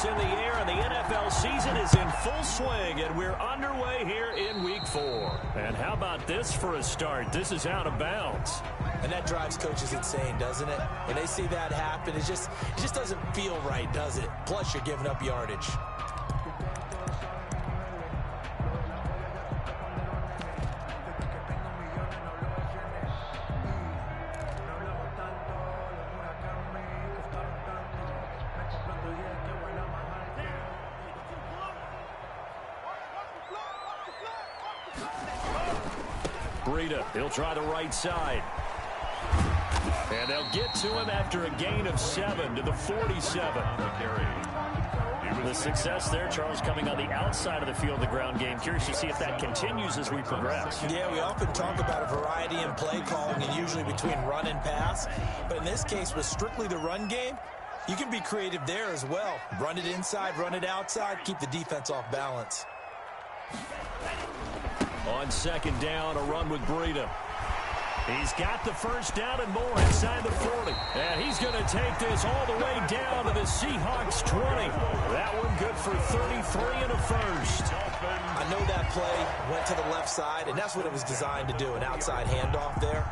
is in the air, and the NFL season is in full swing, and we're underway here in Week 4. And how about this for a start? This is out of bounds. And that drives coaches insane, doesn't it? When they see that happen, it just doesn't feel right, does it? Plus, you're giving up yardage. He'll try the right side. And they'll get to him after a gain of 7 to the 47. The success there, Charles, coming on the outside of the field, the ground game. Curious to see if that continues as we progress. Yeah, we often talk about a variety in play calling and usually between run and pass. But in this case, with strictly the run game, you can be creative there as well. Run it inside, run it outside, keep the defense off balance. On second down, a run with Breida. He's got the first down and more inside the 40. And he's going to take this all the way down to the Seahawks 20. That one good for 33 and a first. I know that play went to the left side, and that's what it was designed to do, an outside handoff there.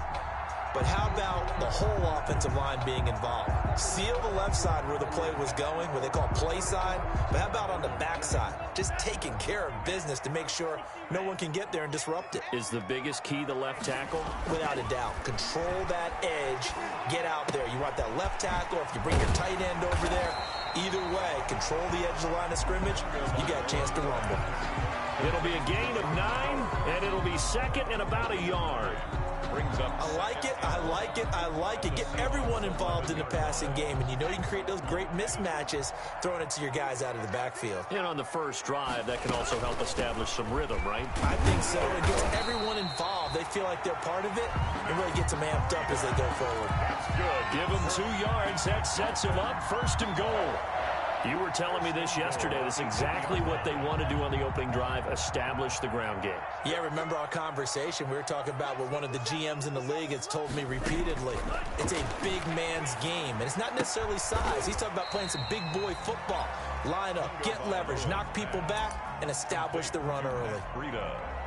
But how about the whole offensive line being involved? Seal the left side where the play was going, what they call play side. But how about on the back side? Just taking care of business to make sure no one can get there and disrupt it. Is the biggest key the left tackle? Without a doubt. Control that edge. Get out there. You want that left tackle, if you bring your tight end over there, either way, control the edge of the line of scrimmage, you got a chance to rumble. It'll be a gain of 9, and it'll be second and about a yard. I like it, I like it, I like it. Get everyone involved in the passing game, and you know you can create those great mismatches throwing it to your guys out of the backfield. And on the first drive, that can also help establish some rhythm, right? I think so. It gets everyone involved. They feel like they're part of it, and really gets them amped up as they go forward. That's good. Give them 2 yards. That sets them up first and goal. You were telling me this yesterday. That's exactly what they want to do on the opening drive, establish the ground game. Yeah, remember our conversation. We were talking about what one of the GMs in the league has told me repeatedly. It's a big man's game, and it's not necessarily size. He's talking about playing some big boy football. Line up, get leverage, knock people back, and establish the run early.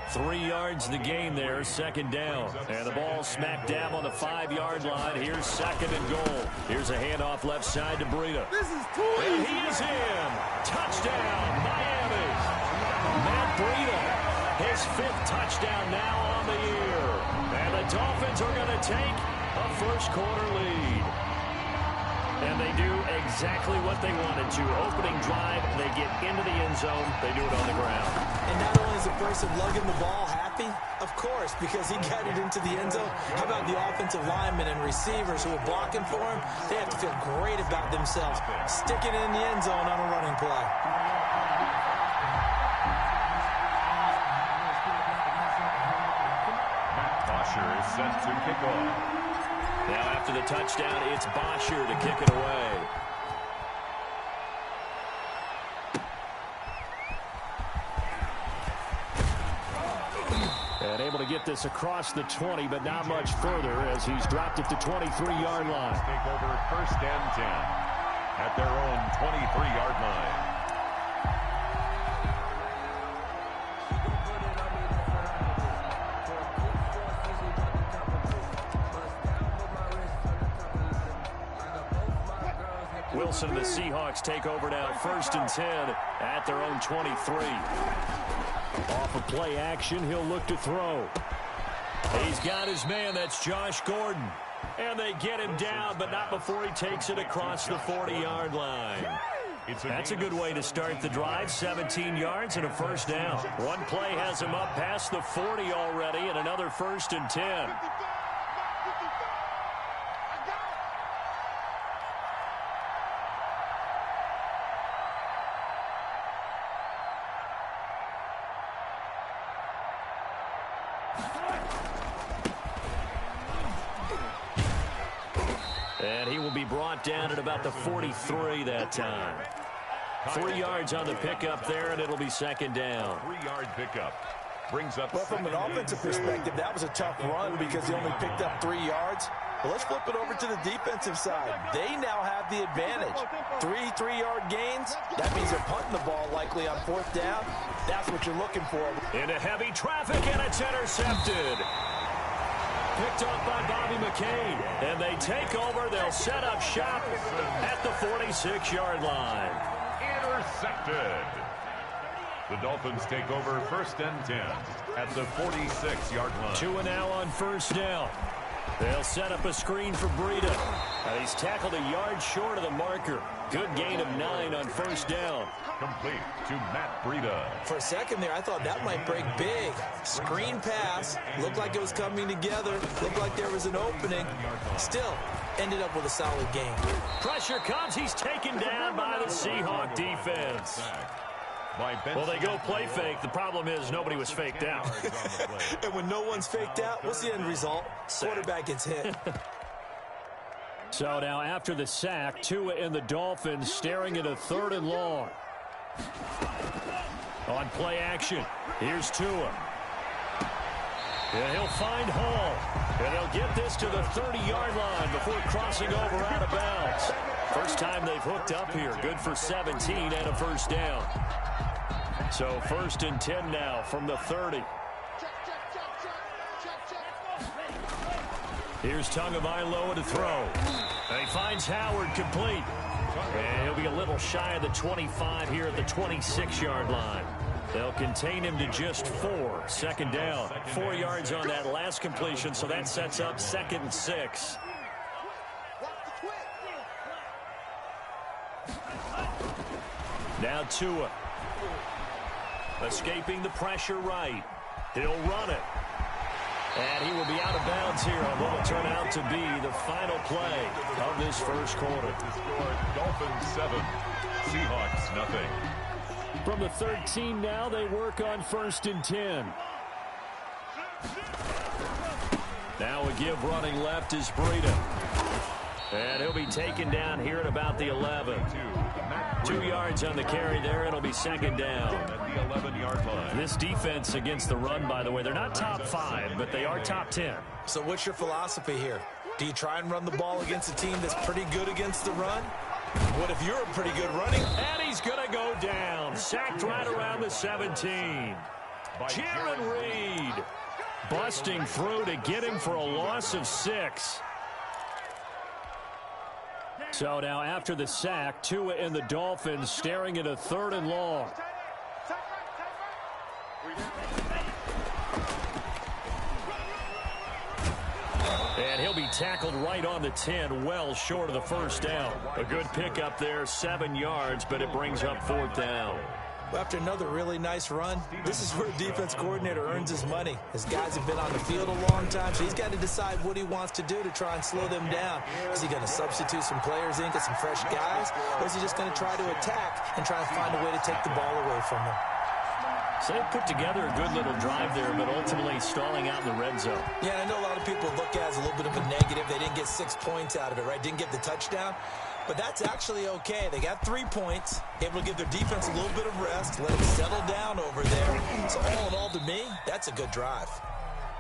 3 yards the gain there, second down. And the ball smack dab on the 5-yard line. Here's second and goal. Here's a handoff left side to Breida. This is too easy. And he is in. Touchdown, Miami. Matt Breida, his 5th touchdown now on the year. And the Dolphins are going to take a first-quarter lead. And they do exactly what they wanted to. Opening drive, they get into the end zone. They do it on the ground. And not only is the person lugging the ball happy, of course, because he got it into the end zone. How about the offensive linemen and receivers who are blocking for him? They have to feel great about themselves, sticking it in the end zone on a running play. Bosher is set to kick off. Now after the touchdown, it's Bosher to kick it away. And able to get this across the 20, but not much further as he's dropped at the 23-yard line. Take over first and 10 at their own 23-yard line. Wilson and the Seahawks take over now, first and 10 at their own 23. Off of play action, he'll look to throw. He's got his man, that's Josh Gordon. And they get him down, but not before he takes it across the 40-yard line. That's a good way to start the drive, 17 yards and a first down. One play has him up past the 40 already, and another first and 10. And he will be brought down at about the 43 that time. 3 yards on the pickup there, and it'll be second down. 3-yard pickup. Brings up. Well, from an offensive perspective, that was a tough run because he only picked up 3 yards. Well, let's flip it over to the defensive side. They now have the advantage. 3-3-yard gains. That means they're punting the ball likely on 4th down. That's what you're looking for. Into heavy traffic, and it's intercepted. Picked up by Bobby McCain. And they take over. They'll set up shop at the 46-yard line. Intercepted. The Dolphins take over 1st and 10 at the 46-yard line. 2 now on 1st down. They'll set up a screen for Breida. And he's tackled a yard short of the marker. Good gain of 9 on 1st down. Complete to Matt Breida. For a second there, I thought that might break big. Screen pass. Looked like it was coming together. Looked like there was an opening. Still, ended up with a solid game. Pressure comes. He's taken down by the Seahawk defense. Well, they go play fake. The problem is nobody was faked out. And when no one's faked out, what's the end result? Quarterback gets hit. So now after the sack, Tua and the Dolphins staring at a 3rd and long. On play action, here's Tua. And he'll find Hall. And he'll get this to the 30-yard line before crossing over out of bounds. First time they've hooked up here. Good for 17 and a 1st down. So 1st and 10 now from the 30. Here's Tagovailoa to throw. And he finds Howard complete. And he'll be a little shy of the 25 here at the 26-yard line. They'll contain him to just 4. 2nd down. 4 yards on that last completion, so that sets up 2nd and 6. Now Tua. Escaping the pressure right. He'll run it. And he will be out of bounds here on what will turn out to be the final play of this 1st quarter. Dolphins 7, Seahawks nothing. From the 13 now, they work on 1st and 10. Now a give running left is Breida. And he'll be taken down here at about the 11. 2 yards on the carry there. It'll be 2nd down. At the 11-yard line. This defense against the run, by the way, they're not top 5, but they are top 10. So what's your philosophy here? Do you try and run the ball against a team that's pretty good against the run? What if you're a pretty good running? And he's going to go down. Sacked right around the 17. Jaron Reed busting through to get him for a loss of 6. So now after the sack, Tua and the Dolphins staring at a 3rd and long. And he'll be tackled right on the 10, well short of the 1st down. A good pickup there, 7 yards, but it brings up 4th down. After another really nice run, this is where a defense coordinator earns his money. His guys have been on the field a long time, so he's got to decide what he wants to do to try and slow them down. Is he going to substitute some players in, get some fresh guys, or is he just going to try to attack and try and find a way to take the ball away from them? So they put together a good little drive there, but ultimately stalling out in the red zone. Yeah, I know a lot of people look at it as a little bit of a negative. They didn't get 6 points out of it, right? Didn't get the touchdown. But that's actually okay. They got 3 points, able to give their defense a little bit of rest, let them settle down over there. So all in all, to me, that's a good drive.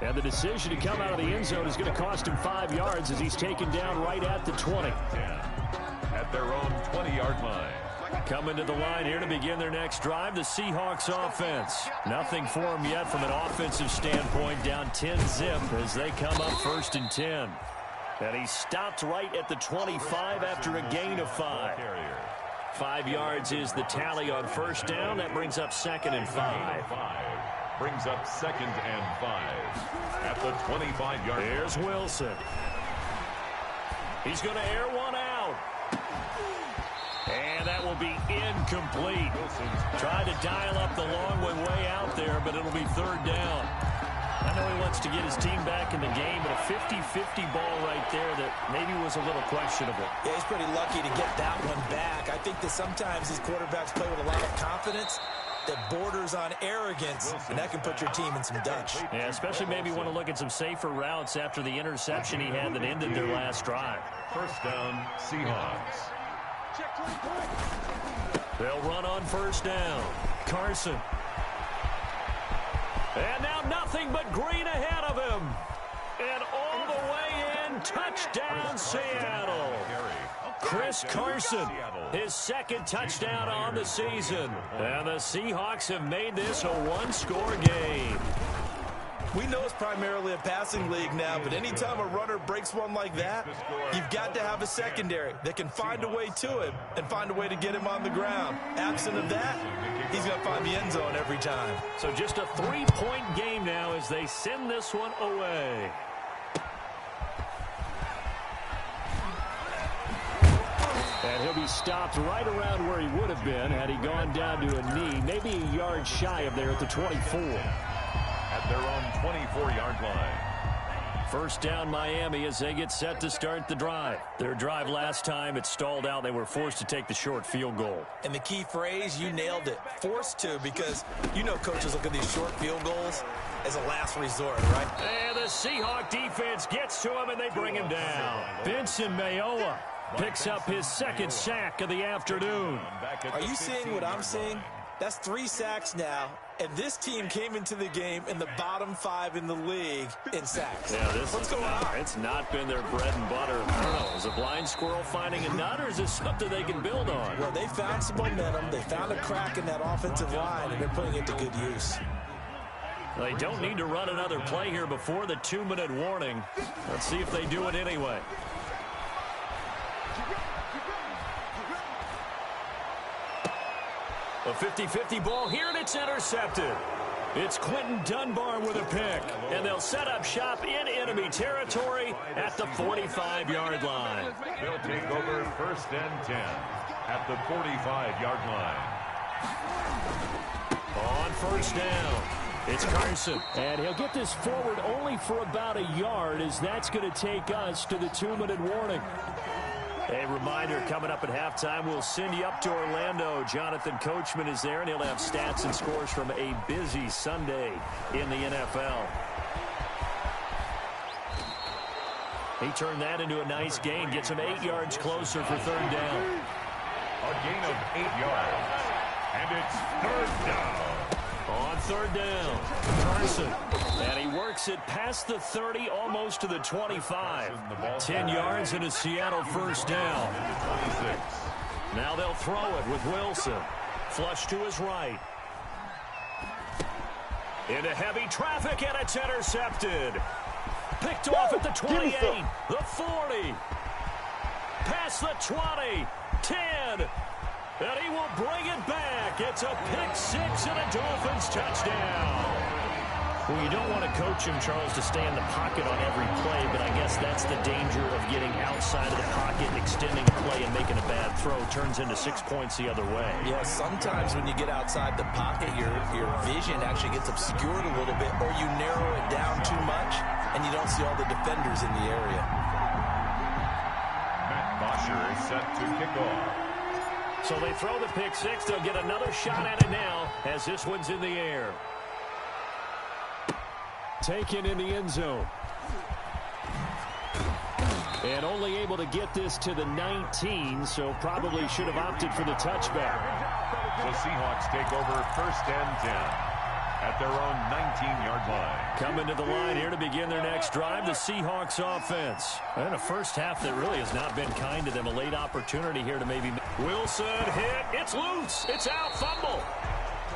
And the decision to come out of the end zone is going to cost him 5 yards as he's taken down right at the 20. At their own 20-yard line. Coming to the line here to begin their next drive, the Seahawks offense. Nothing for them yet from an offensive standpoint, down 10-zip as they come up 1st and 10. And he stopped right at the 25 after a gain of 5. 5 yards is the tally on 1st down. That brings up 2nd and 5. Brings up 2nd and 5. At the 25-yard line. Here's Wilson. He's going to air one out. And that will be incomplete. Tried to dial up the long way out there, but it'll be 3rd down. I know he wants to get his team back in the game, but a 50-50 ball right there that maybe was a little questionable. Yeah, he's pretty lucky to get that one back. I think that sometimes these quarterbacks play with a lot of confidence that borders on arrogance, and that can put your team in some Dutch. Yeah, especially maybe want to look at some safer routes after the interception he had that ended their last drive. 1st down, Seahawks. They'll run on 1st down. Carson. And now nothing but green ahead of him. And all the way in and touchdown, Seattle. Chris Carson, his second touchdown on the season. And the Seahawks have made this a one-score game. We know it's primarily a passing league now, but anytime a runner breaks one like that, you've got to have a secondary that can find a way to him and find a way to get him on the ground. Absent of that, he's going to find the end zone every time. So just a three-point game now as they send this one away. And he'll be stopped right around where he would have been had he gone down to a knee, maybe a yard shy of there at the 24. At their own 24-yard line. First down Miami as they get set to start the drive. Their drive last time, it stalled out. They were forced to take the short field goal. And the key phrase, you nailed it, forced to, because you know coaches look at these short field goals as a last resort, right? And the Seahawk defense gets to him and they bring him down. Vincent Mayowa picks up his second sack of the afternoon. Are you seeing what I'm seeing? That's 3 sacks now, and this team came into the game in the bottom 5 in the league in sacks. Yeah, What's going on? It's not been their bread and butter. I don't know. Is a blind squirrel finding a nut, or is this something they can build on? Well, they found some momentum. They found a crack in that offensive line, and they're putting it to good use. They don't need to run another play here before the 2-minute warning. Let's see if they do it anyway. A 50-50 ball here, and it's intercepted. It's Quentin Dunbar with a pick, and they'll set up shop in enemy territory at the 45-yard line. They'll take over first and 10 at the 45-yard line. On first down, it's Carson, and he'll get this forward only for about a yard, as that's going to take us to the 2-minute warning. A reminder, coming up at halftime, we'll send you up to Orlando. Jonathan Coachman is there, and he'll have stats and scores from a busy Sunday in the NFL. He turned that into a nice gain, gets him 8 yards closer for third down. A gain of 8 yards, and it's third down. On third down, Carson, and he works it past the 30, almost to the 25. 10 yards and a Seattle first down. 26. Now they'll throw it with Wilson. Flush to his right. Into heavy traffic, and it's intercepted. Picked off at the 28, the 40. Past the 20, 10. And he will bring it back. It's a pick-6 and a Dolphins touchdown. Well, you don't want to coach him, Charles, to stay in the pocket on every play, but I guess that's the danger of getting outside of the pocket, extending a play, and making a bad throw. Turns into 6 points the other way. Yeah, sometimes when you get outside the pocket, your vision actually gets obscured a little bit, or you narrow it down too much, and you don't see all the defenders in the area. Matt Bosher is set to kick off. So they throw the pick-6. They'll get another shot at it now as this one's in the air. Taken in the end zone. And only able to get this to the 19, so probably should have opted for the touchback. The Seahawks take over first and 10 at their own 19-yard line. Coming to the line here to begin their next drive, the Seahawks offense. And a first half that really has not been kind to them. A late opportunity here to maybe... Wilson hit. It's loose. It's out. Fumble.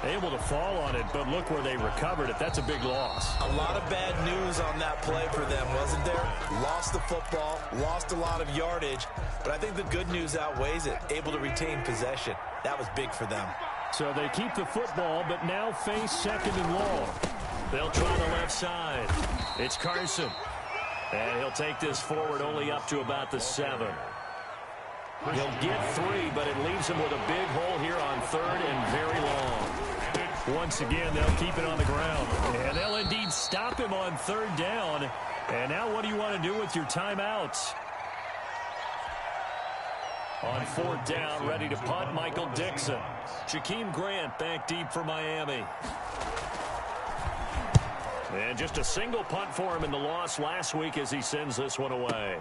Able to fall on it, but look where they recovered it. That's a big loss. A lot of bad news on that play for them, wasn't there? Lost the football, lost a lot of yardage, but I think the good news outweighs it. Able to retain possession. That was big for them. So they keep the football, but now face second and long. They'll try the left side. It's Carson. And he'll take this forward only up to about the 7. He'll get 3, but it leaves him with a big hole here on third and very long. Once again, they'll keep it on the ground. And they'll indeed stop him on third down. And now what do you want to do with your timeouts? On fourth down, ready to punt, Michael Dixon. Jakeem Grant back deep for Miami. And just a single punt for him in the loss last week as he sends this one away.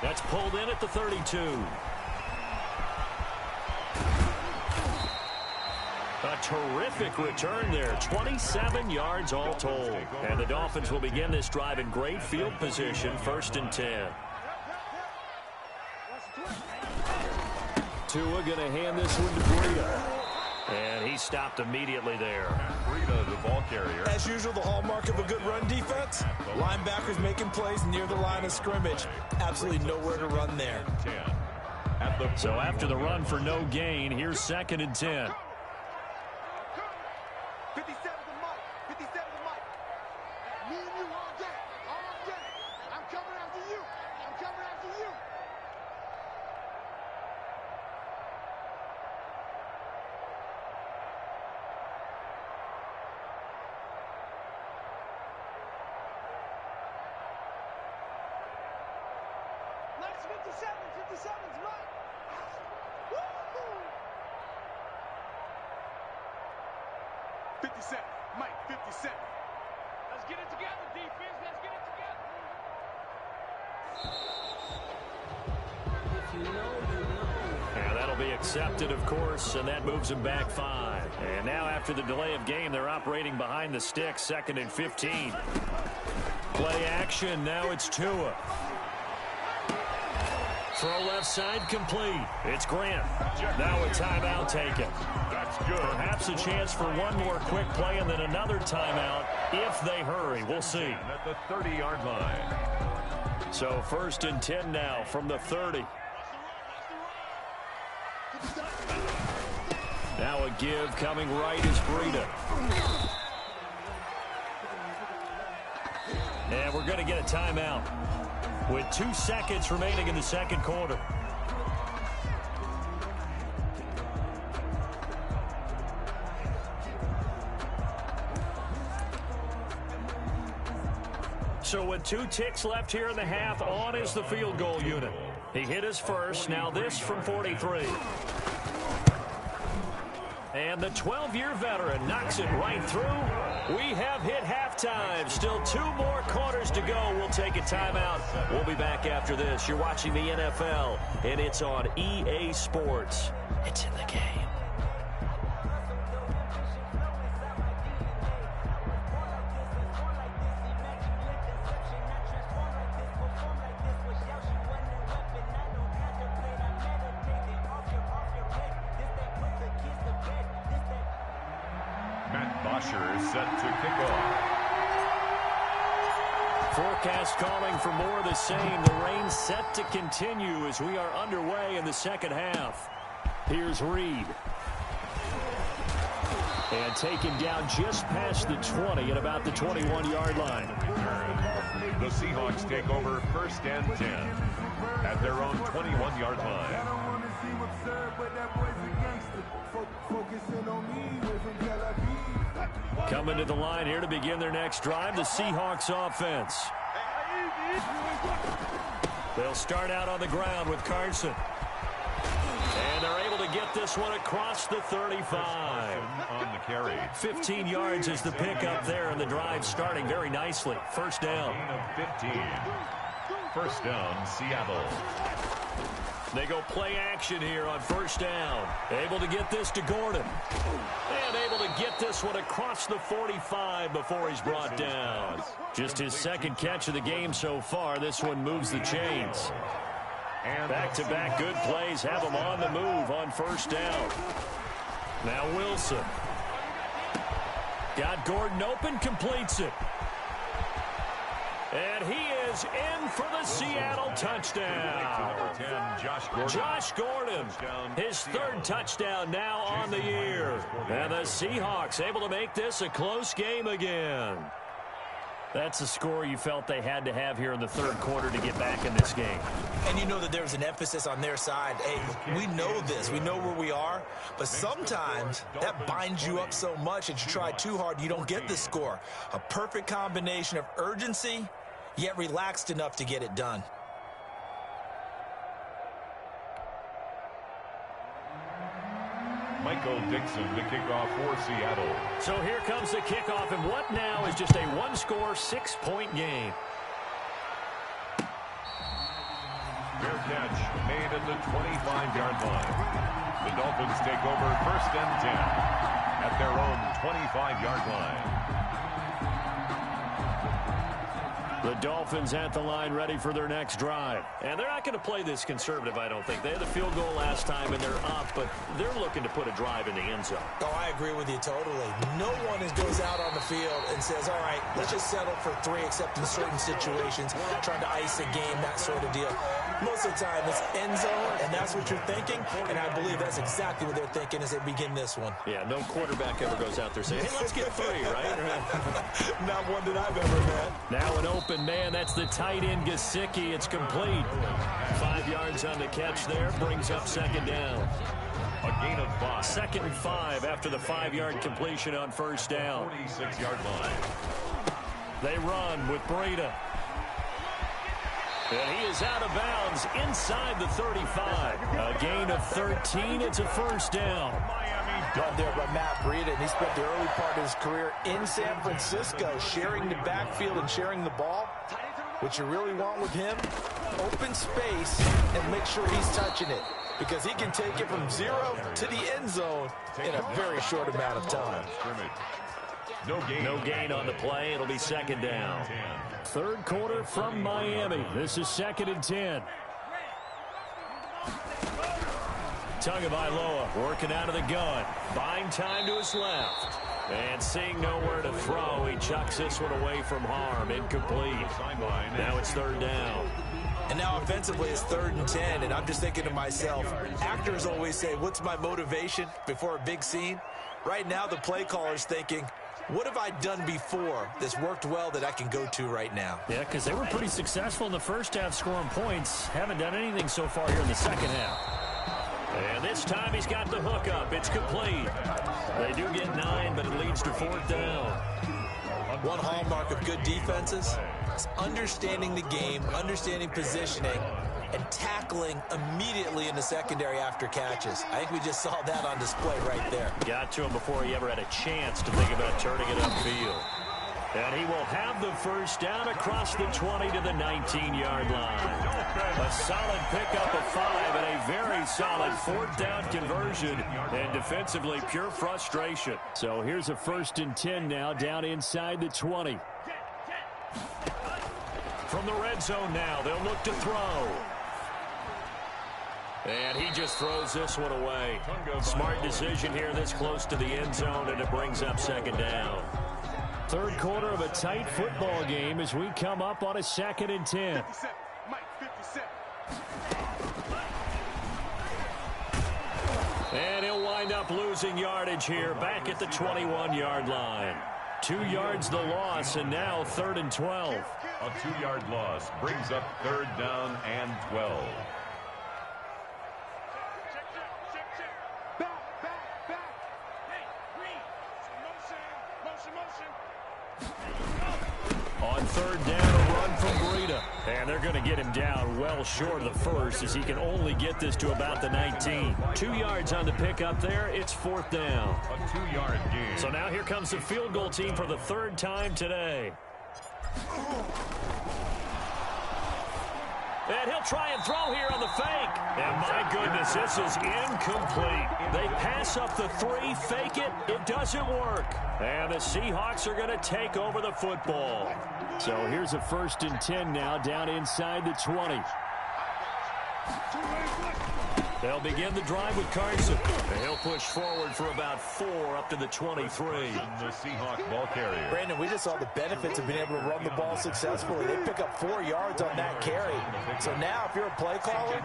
That's pulled in at the 32. A terrific return there. 27 yards all told. And the Dolphins will begin this drive in great field position, 1st and 10. Tua going to hand this one to Breida. And he stopped immediately there. Breida, the ball carrier. As usual, the hallmark of a good run defense. Linebackers making plays near the line of scrimmage. Absolutely nowhere to run there. So after the run for no gain, here's 2nd and 10. 57 to Mike. 57 to Mike. Me and you all day. All day. I'm coming after you. I'm coming after you. Next 57. 57's Mike. Woo-hoo. 57. Mike, 57. Let's get it together, defense. Let's get it together. And that'll be accepted, of course, and that moves him back 5. And now after the delay of game, they're operating behind the sticks, 2nd and 15. Play action. Now it's Tua. Throw left side complete. It's Grant. Now a timeout taken. That's good. Perhaps a chance for one more quick play and then another timeout if they hurry. We'll see. At the 30-yard line. So 1st and 10 now from the 30. Now a give coming right is Breida. And we're going to get a timeout with 2 seconds remaining in the 2nd quarter. So with 2 ticks left here in the half, on is the field goal unit. He hit his first. Now this from 43. And the 12-year veteran knocks it right through. We have hit halftime. Still 2 more quarters to go. We'll take a timeout. We'll be back after this. You're watching the NFL, and it's on EA Sports. It's in the game. Is set to kick off. Forecast calling for more of the same. The rain set to continue as we are underway in the 2nd half. Here's Reed. And taken down just past the 20 at about the 21-yard line. The Seahawks take over 1st and 10 at their own 21-yard line. Coming to the line here to begin their next drive, the Seahawks offense. They'll start out on the ground with Carson. And they're able to get this one across the 35. On the carry. 15 yards is the pickup there, and the drive starting very nicely. 1st down. Gain of 15. 1st down, Seattle. They go play action here on 1st down. Able to get this to Gordon. And able to get this one across the 45 before he's brought down. Just his 2nd catch of the game so far. This one moves the chains. Back-to-back good plays have him on the move on 1st down. Now Wilson. Got Gordon open, completes it. And he is in for the Seattle touchdown. Number 10, Josh Gordon. Josh Gordon, his 3rd touchdown now on the year. And the Seahawks able to make this a close game again. That's a score you felt they had to have here in the 3rd quarter to get back in this game. And you know that there's an emphasis on their side. Hey, we know this. We know where we are. But sometimes that binds you up so much that you try too hard, you don't get the score. A perfect combination of urgency, yet relaxed enough to get it done. Michael Dixon to kick off for Seattle. So here comes the kickoff, and what now is just a 1-score, 6-point game. Fair catch made at the 25-yard line. The Dolphins take over 1st and 10. at their own 25-yard line. The Dolphins at the line ready for their next drive. And they're not going to play this conservative, I don't think. They had the field goal last time, and they're up, but they're looking to put a drive in the end zone. Oh, I agree with you totally. No one goes out on the field and says, all right, let's just settle for 3, except in certain situations, trying to ice a game, that sort of deal. Most of the time, it's end zone, and that's what you're thinking, and I believe that's exactly what they're thinking as they begin this one. Yeah, no quarterback ever goes out there saying, hey, let's get 3, right? Not one that I've ever met. Now an open man, that's the tight end, Gesicki. It's complete. 5 yards on the catch there, brings up second down. A gain of 5. 2nd and 5 after the 5-yard completion on first down. 46-yard line. They run with Breida. And he is out of bounds inside the 35. A gain of 13. It's a first down. Run there by Matt Breida, and he spent the early part of his career in San Francisco, sharing the backfield and sharing the ball. What you really want with him, open space and make sure he's touching it, because he can take it from 0 to the end zone in a very short amount of time. No gain on the play. It'll be second down. Third quarter from Miami. This is 2nd and 10. Tagovailoa working out of the gun. Buying time to his left. And seeing nowhere to throw, he chucks this one away from harm. Incomplete. Now it's 3rd down. And now offensively it's 3rd and 10, and I'm just thinking to myself, actors always say, what's my motivation before a big scene? Right now the play caller's thinking, what have I done before that's worked well that I can go to right now? Yeah, because they were pretty successful in the first half scoring points. Haven't done anything so far here in the second half. And this time he's got the hook up. It's complete. They do get 9, but it leads to 4th down. One hallmark of good defenses is understanding the game, understanding positioning, and tackling immediately in the secondary after catches. I think we just saw that on display right there. Got to him before he ever had a chance to think about turning it upfield. And he will have the first down across the 20 to the 19-yard line. A solid pickup of 5 and a very solid 4th down conversion. And defensively, pure frustration. So here's a 1st and 10 now, down inside the 20. From the red zone now, they'll look to throw. And he just throws this one away. Smart decision here this close to the end zone, and it brings up second down. Third quarter of a tight football game as we come up on a 2nd and 10. And he'll wind up losing yardage here back at the 21-yard line. 2 yards the loss, and now 3rd and 12. A 2-yard loss brings up 3rd down and 12. On 3rd down, a run from Breida. And they're going to get him down well short of the first, as he can only get this to about the 19. 2 yards on the pickup there. It's 4th down. A 2-yard gain. So now here comes the field goal team for the 3rd time today. And he'll try and throw here on the fake. And my goodness, this is incomplete. They pass up the 3, fake it. It doesn't work. And the Seahawks are going to take over the football. So here's a 1st and 10 now, down inside the 20. They'll begin the drive with Carson. And he'll push forward for about 4 up to the 23. The Seahawks ball carrier. Brandon, we just saw the benefits of being able to run the ball successfully. They pick up 4 yards on that carry. So now if you're a play caller,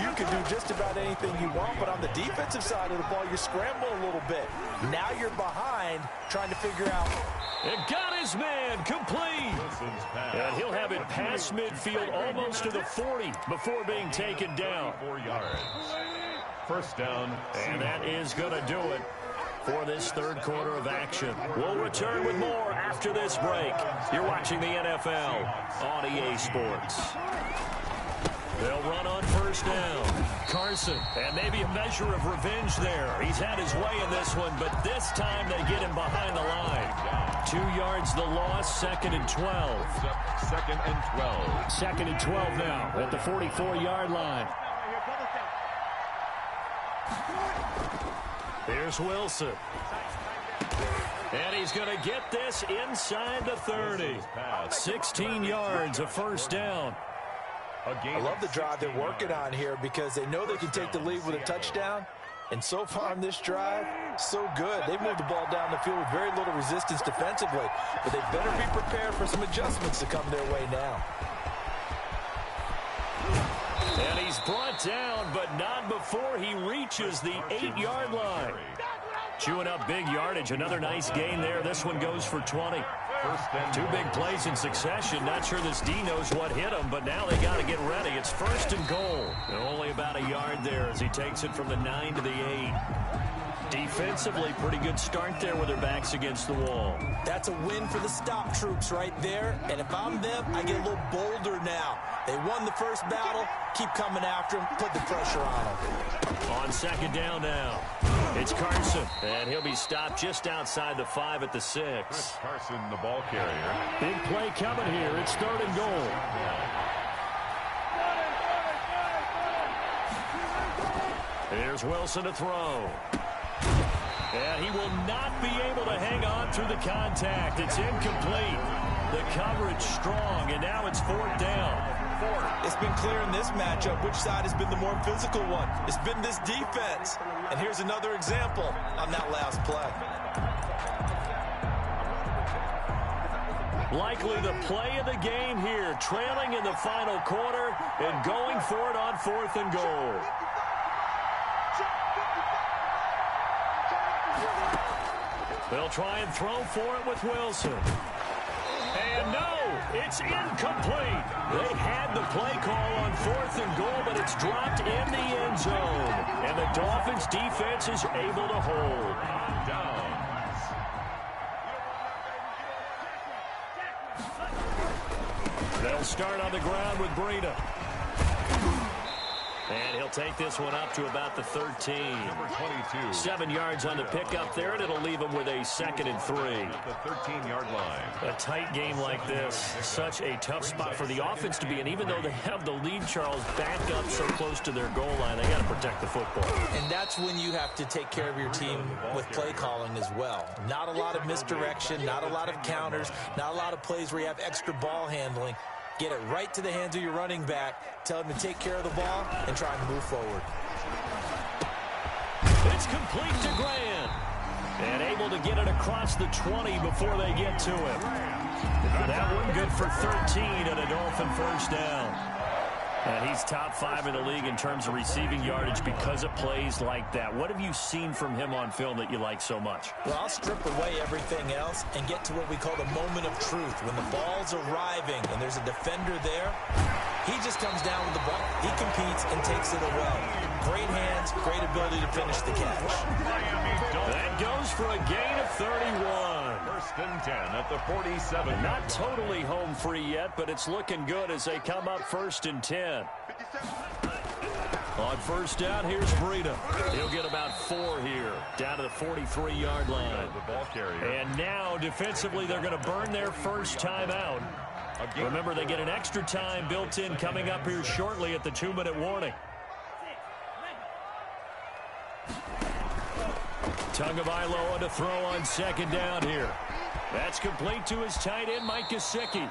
you can do just about anything you want. But on the defensive side of the ball, you scramble a little bit. Now you're behind trying to figure out. It got his man complete. And he'll have it past midfield almost to the 40 before being taken down. 4 yards. First down. And that is going to do it for this third quarter of action. We'll return with more after this break. You're watching the NFL on EA Sports. They'll run on first down. Carson, and maybe a measure of revenge there. He's had his way in this one, but this time they get him behind the line. 2 yards the loss, 2nd and 12. 2nd and 12. 2nd and 12 now at the 44-yard line. Here's Wilson. And he's going to get this inside the 30. 16 yards, a first down. I love the drive they're working on here because they know they can take the lead with a touchdown. And so far on this drive, so good. They've moved the ball down the field with very little resistance defensively. But they better be prepared for some adjustments to come their way now. And he's brought down, but not before he reaches the 8-yard line. Chewing up big yardage. Another nice gain there. This one goes for 20. Two big plays in succession. Not sure this D knows what hit him, but now they got to get ready. It's first and goal. Only about a yard there as he takes it from the 9 to the 8. Defensively, pretty good start there with their backs against the wall. That's a win for the stop troops right there. And if I'm them, I get a little bolder now. They won the first battle. Keep coming after them. Put the pressure on them. On second down now. It's Carson, and he'll be stopped just outside the 5 at the 6. Chris Carson, the ball carrier. Big play coming here. It's third and goal. Here's Wilson to throw. And he will not be able to hang on through the contact. It's incomplete. The coverage strong, and now it's fourth down. It's been clear in this matchup which side has been the more physical one. It's been this defense. And here's another example on that last play. Likely the play of the game here, trailing in the final quarter and going for it on fourth and goal. They'll try and throw for it with Wilson. And no, it's incomplete. They had the play call on fourth and goal, but it's dropped in the end zone. And the Dolphins defense is able to hold. They'll start on the ground with Breida. And he'll take this one up to about the 13. Number 22. 7 yards on the pickup there, and it'll leave him with a 2nd and 3. At the 13-yard line. A tight game like this, such a tough spot for the offense to be in. Even though they have the lead, Charles, back up so close to their goal line, they got to protect the football. And that's when you have to take care of your team with play calling as well. Not a lot of misdirection, not a lot of counters, not a lot of plays where you have extra ball handling. Get it right to the hands of your running back. Tell him to take care of the ball and try and move forward. It's complete to Grant. And able to get it across the 20 before they get to him. That one good for 13 and a Dolphin first down. And he's top 5 in the league in terms of receiving yardage because of plays like that. What have you seen from him on film that you like so much? Well, I'll strip away everything else and get to what we call the moment of truth. When the ball's arriving and there's a defender there, he just comes down with the ball. He competes and takes it away. Great hands, great ability to finish the catch. That goes for a gain of 31. First and 10 at the 47. Not totally home free yet, but it's looking good as they come up first and 10. On first down, here's Breida. He'll get about 4 here, down to the 43-yard line. The ball carrier. And now, defensively, they're going to burn their first time out. Remember, they get an extra time built in coming up here shortly at the 2-minute warning. Tagovailoa to throw on second down here. That's complete to his tight end, Mike Gesicki.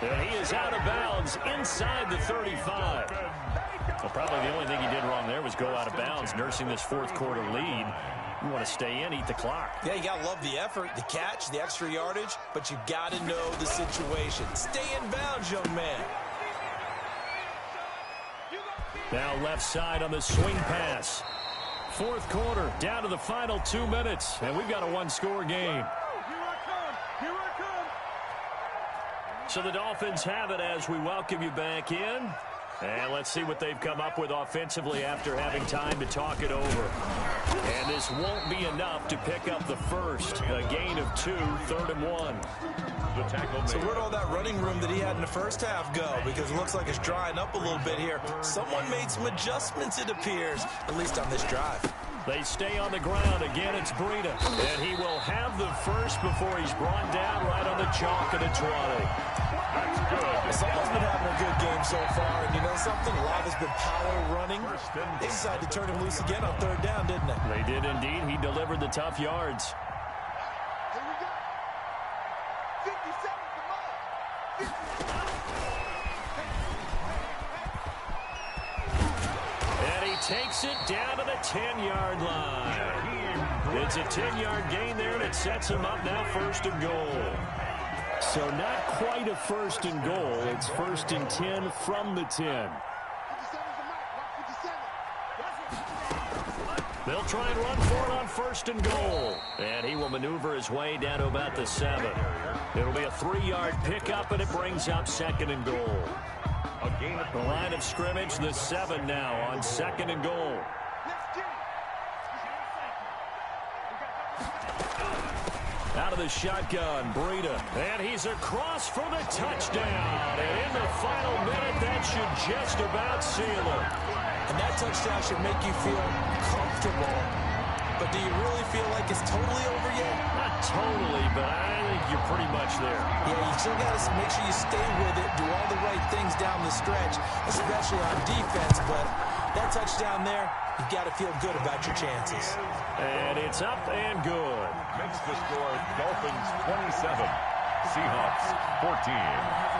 And he is out of bounds inside the 35. Well, probably the only thing he did wrong there was go out of bounds, nursing this fourth quarter lead. You want to stay in, eat the clock. Yeah, you got to love the effort, the catch, the extra yardage, but you got to know the situation. Stay in bounds, young man. Now left side on the swing pass. Fourth quarter, down to the final 2 minutes, and we've got a one-score game. So the Dolphins have it as we welcome you back in. And let's see what they've come up with offensively after having time to talk it over. And this won't be enough to pick up the first. A gain of 2, 3rd and 1. The tackle. So where'd all that running room that he had in the first half go? Because it looks like it's drying up a little bit here. Someone made some adjustments, it appears, at least on this drive. They stay on the ground. Again, it's Breida. And he will have the first before he's brought down right on the chalk at the 20. That's good. Someone's been having a good game so far, and you know something? A lot has been power running. They decided to turn him loose again on 3rd down, didn't they? They did indeed. He delivered the tough yards. And he takes it down to the 10-yard line. It's a 10-yard gain there that sets him up now first and goal. So not quite a first and goal. It's first and 10 from the 10. They'll try and run for it on first and goal. And he will maneuver his way down to about the 7. It'll be a 3-yard pickup, and it brings up second and goal. The line of scrimmage, the 7 now on second and goal. Out of the shotgun, Breida. And he's across for the touchdown. And in the final minute, that should just about seal it. And that touchdown should make you feel comfortable. But do you really feel like it's totally over yet? Not totally, but I think you're pretty much there. Yeah, you still got to make sure you stay with it, do all the right things down the stretch, especially on defense. But that touchdown there, you've got to feel good about your chances. And it's up and good. Makes the score Dolphins 27, Seahawks 14.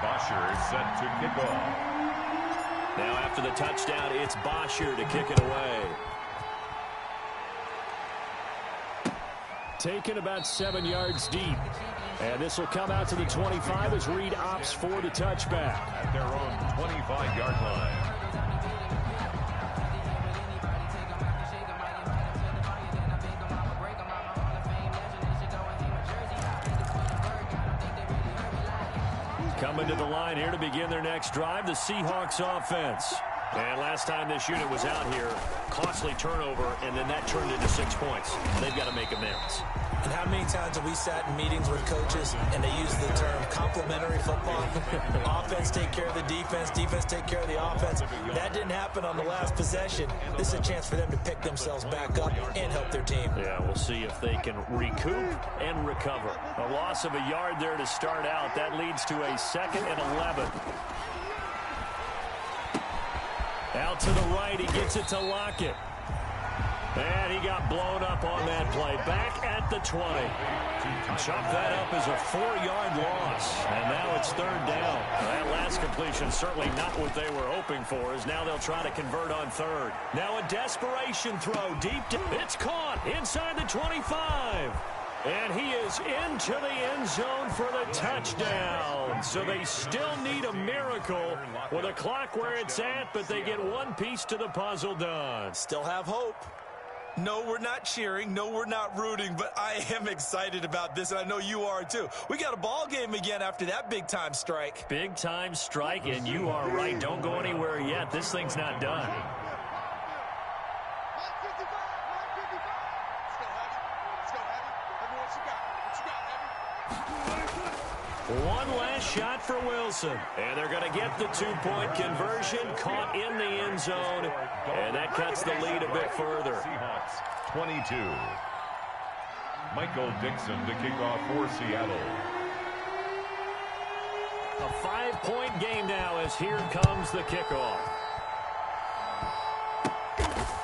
Bosher is set to kick off. Now after the touchdown, it's Bosher to kick it away. Taken about 7 yards deep. And this will come out to the 25 as Reed opts for the touchback. At their own 25-yard line. Coming to the line here to begin their next drive, the Seahawks offense. And last time this unit was out here, costly turnover, and then that turned into 6 points. They've got to make amends. And how many times have we sat in meetings with coaches and they use the term complementary football? Offense take care of the defense, defense take care of the offense. That didn't happen on the last possession. This is a chance for them to pick themselves back up and help their team. Yeah, we'll see if they can recoup and recover. A loss of a yard there to start out. That leads to a 2nd and 11. Out to the right, he gets it to Lockett. And he got blown up on that play. Back at the 20. Chop that up as a 4-yard loss. And now it's 3rd down. That last completion certainly not what they were hoping for, as now they'll try to convert on 3rd. Now a desperation throw deep. It's caught inside the 25. And he is into the end zone for the touchdown. So they still need a miracle with a clock where it's at, but they get one piece to the puzzle done. Still have hope. No, we're not cheering. No, we're not rooting, but I am excited about this, and I know you are too. We got a ball game again after that big-time strike. Big-time strike, and you are right. Don't go anywhere yet. This thing's not done. One last shot for Wilson. And they're going to get the 2-point conversion, caught in the end zone. And that cuts the lead a bit further. Seahawks 22. Michael Dixon to kick off for Seattle. A 5-point game now as here comes the kickoff.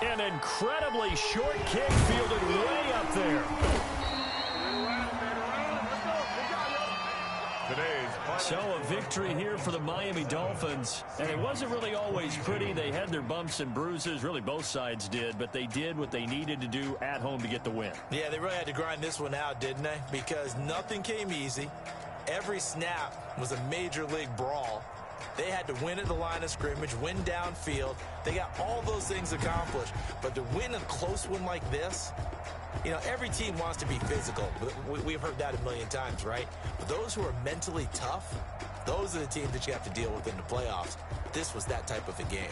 An incredibly short kick fielded way up there. So a victory here for the Miami Dolphins, and it wasn't really always pretty. They had their bumps and bruises, really both sides did, but they did what they needed to do at home to get the win. Yeah, they really had to grind this one out, didn't they? Because nothing came easy. Every snap was a major league brawl. They had to win at the line of scrimmage, win downfield. They got all those things accomplished, but to win a close one like this, you know, every team wants to be physical. We've heard that a million times, right? But those who are mentally tough, those are the teams that you have to deal with in the playoffs. This was that type of a game.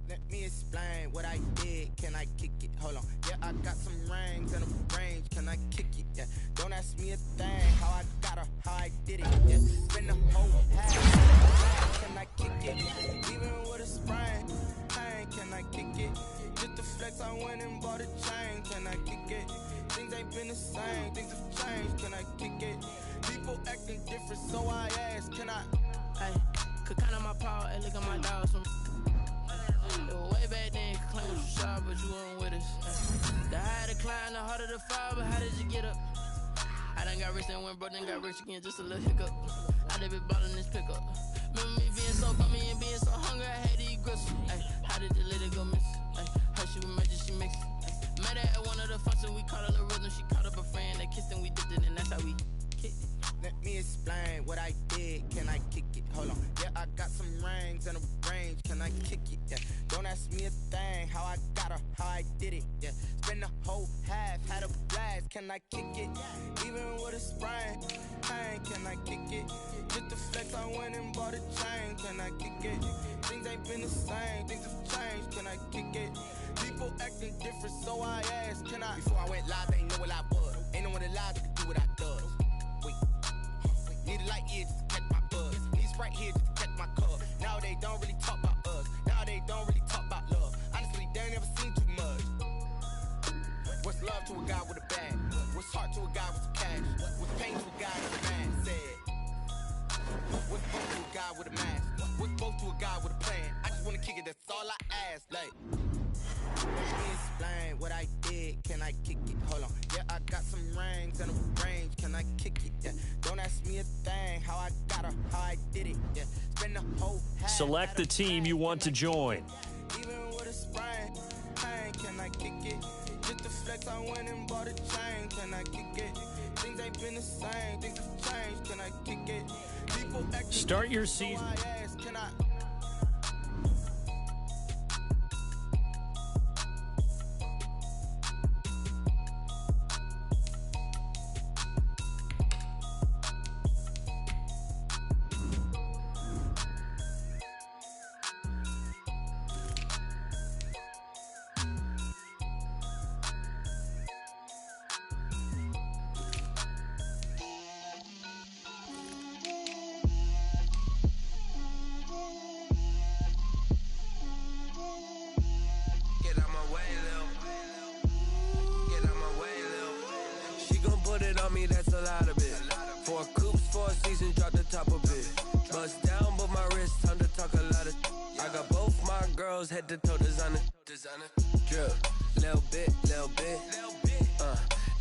Let me explain what I did. Can I kick it? Hold on. Yeah, I got some rings and a range. Can I kick it? Yeah. Don't ask me a thing. How I got her, how I did it. Yeah. Spin the whole half. Can I kick it? Even with a sprain. Can I kick it? Just the flex, I went and bought a chain. Can I kick it? Things ain't been the same. Things have changed. Can I kick it? People People acting different, so I ask, can I? Hey, could count on my power, hey, look at my dogs. Way back then, you claim you shy, but you weren't with us. The higher the climb, the harder the fall, but how did you get up? I done got rich and went broke, then got rich again, just a little hiccup. I done been ballin' this pickup. Remember me being so bummy and being so hungry, I had to eat gristle. Ay, how did you let it go miss? Ay, how she was magic, she mixed. Met her at one of the functions, we caught a little rhythm. She caught up a friend, they kissed and we dipped it, and that's how we kicked it. Let me explain what I did, can I kick it? Hold on, yeah, I got some rings and a range, can I kick it? Yeah, don't ask me a thing, how I got her, how I did it. Yeah, spend the whole half, had a blast, can I kick it? Even with a sprain, pain, can I kick it? Just the flex, I went and bought a chain, can I kick it? Things ain't been the same, things have changed, can I kick it? People acting different, so I asked, can I? Before I went live, they know what I was. Ain't no one alive that could do what I does. Wait, need a light here just to catch my buzz. Need Sprite here just to catch my cup. Now they don't really talk about us. Now they don't really talk about love. Honestly, they ain't never seen too much. What's love to a guy with a bag? What's heart to a guy with some cash? What's pain to a guy with a man said? What's both to a guy with a mask? What's both to a guy with a plan? I just wanna kick it, that's all I ask. Like, let me explain what I did, can I kick it? Hold on, yeah, I got some rings and a range, can I kick it? Yeah, don't ask me a thing, how I got her, how I did it. Yeah, spend the whole half. Select the team you want to join. Even with a sprain, pain, can I kick it? Just the flex, I went and bought a chain, can I kick it? Things ain't been the same, things have changed, can I kick it? People acting Start your season. so I ask, can I? That's a lot of it. Four coops, 4 seasons, drop the top of it. Bust down, but my wrist, time to talk a lot of. I got both my girls head to toe designer. Drip, little bit.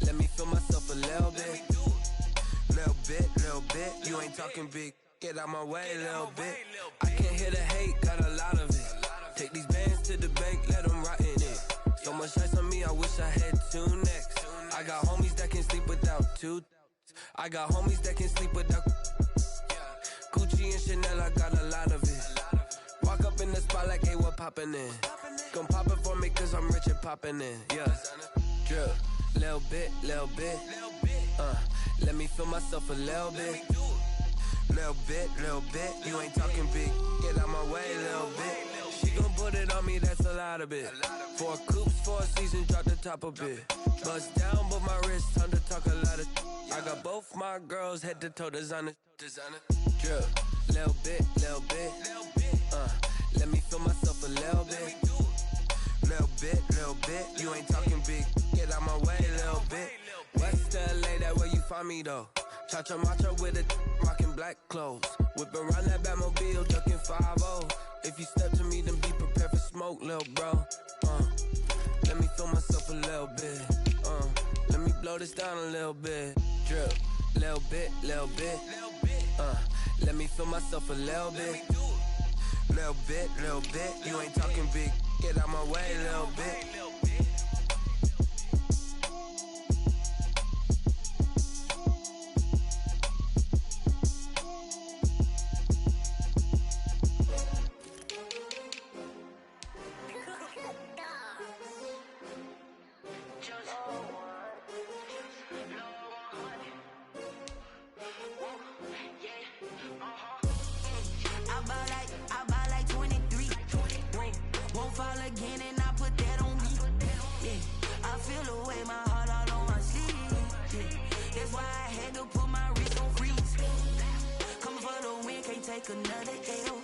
Let me feel myself a little bit. Little bit. You ain't talking big. Get out my way, little bit. I can't hear the hate, got a lot of it. Take these bands to the bank, let them rot in it. So much ice on me, I wish I had 2 necks. I got homies that can sleep without 2. I got homies that can sleep without Gucci and Chanel, I got a lot of it. Walk up in the spot like, hey, what poppin' in? Gon' pop it for me cause I'm rich and poppin' in. Yeah, drip, little bit. Let me feel myself a little bit. Little bit. You ain't talking big. Get out my way, little bit. She gon' put it on me, that's a lot of it. 4 coops, 4 seasons, drop the top of it. Bust down, but my wrist, time to talk a lot of. I got both my girls head to toe designer. Drip, little bit. Let me feel myself a little bit. Little bit. You ain't talking big. Get out my way, little bit. West LA, that where you find me though. Cha-cha macho with a rockin' black clothes. Whip around that Batmobile, ducking 5-0. If you step to me, then be prepared for smoke, lil' bro. Let me feel myself a little bit. Let me blow this down a little bit. Drip, little bit. Let me feel myself a little bit. Little bit. You ain't talking big. Get out my way, little bit. Another L.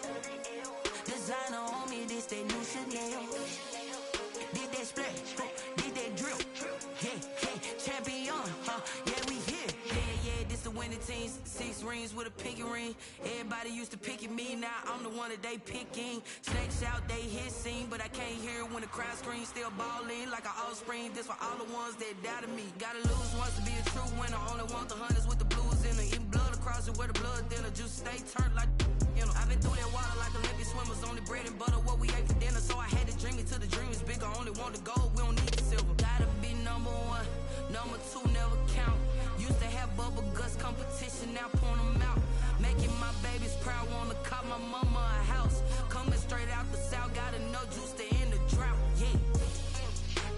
Designer on me, this that new Chanel. Did that splash, did that drip. Yeah, champion, yeah, we here. Yeah, this the winning 15, 6 rings with a pinky ring. Everybody used to pick at me, now I'm the one that they picking. Snakes out, they hissing, but I can't hear it when the crowd screams. Still balling like an offspring. This for all the ones that doubted me. Gotta lose once to be a true winner. Only want the hunters with the blues in it. Eating blood across it where the blood dinner. Juice stay turned like, you know. I've been through that water like Olympic swimmers. Only bread and butter, what we ate for dinner. So I had to dream it till the dream is bigger. Only want the gold, we don't need the silver. Gotta be number one, number two never count. Used to have bubble guts competition, now point them out. Making my babies proud, wanna cop my mama a house. Coming straight out the south, got enough juice to end the drought. Yeah,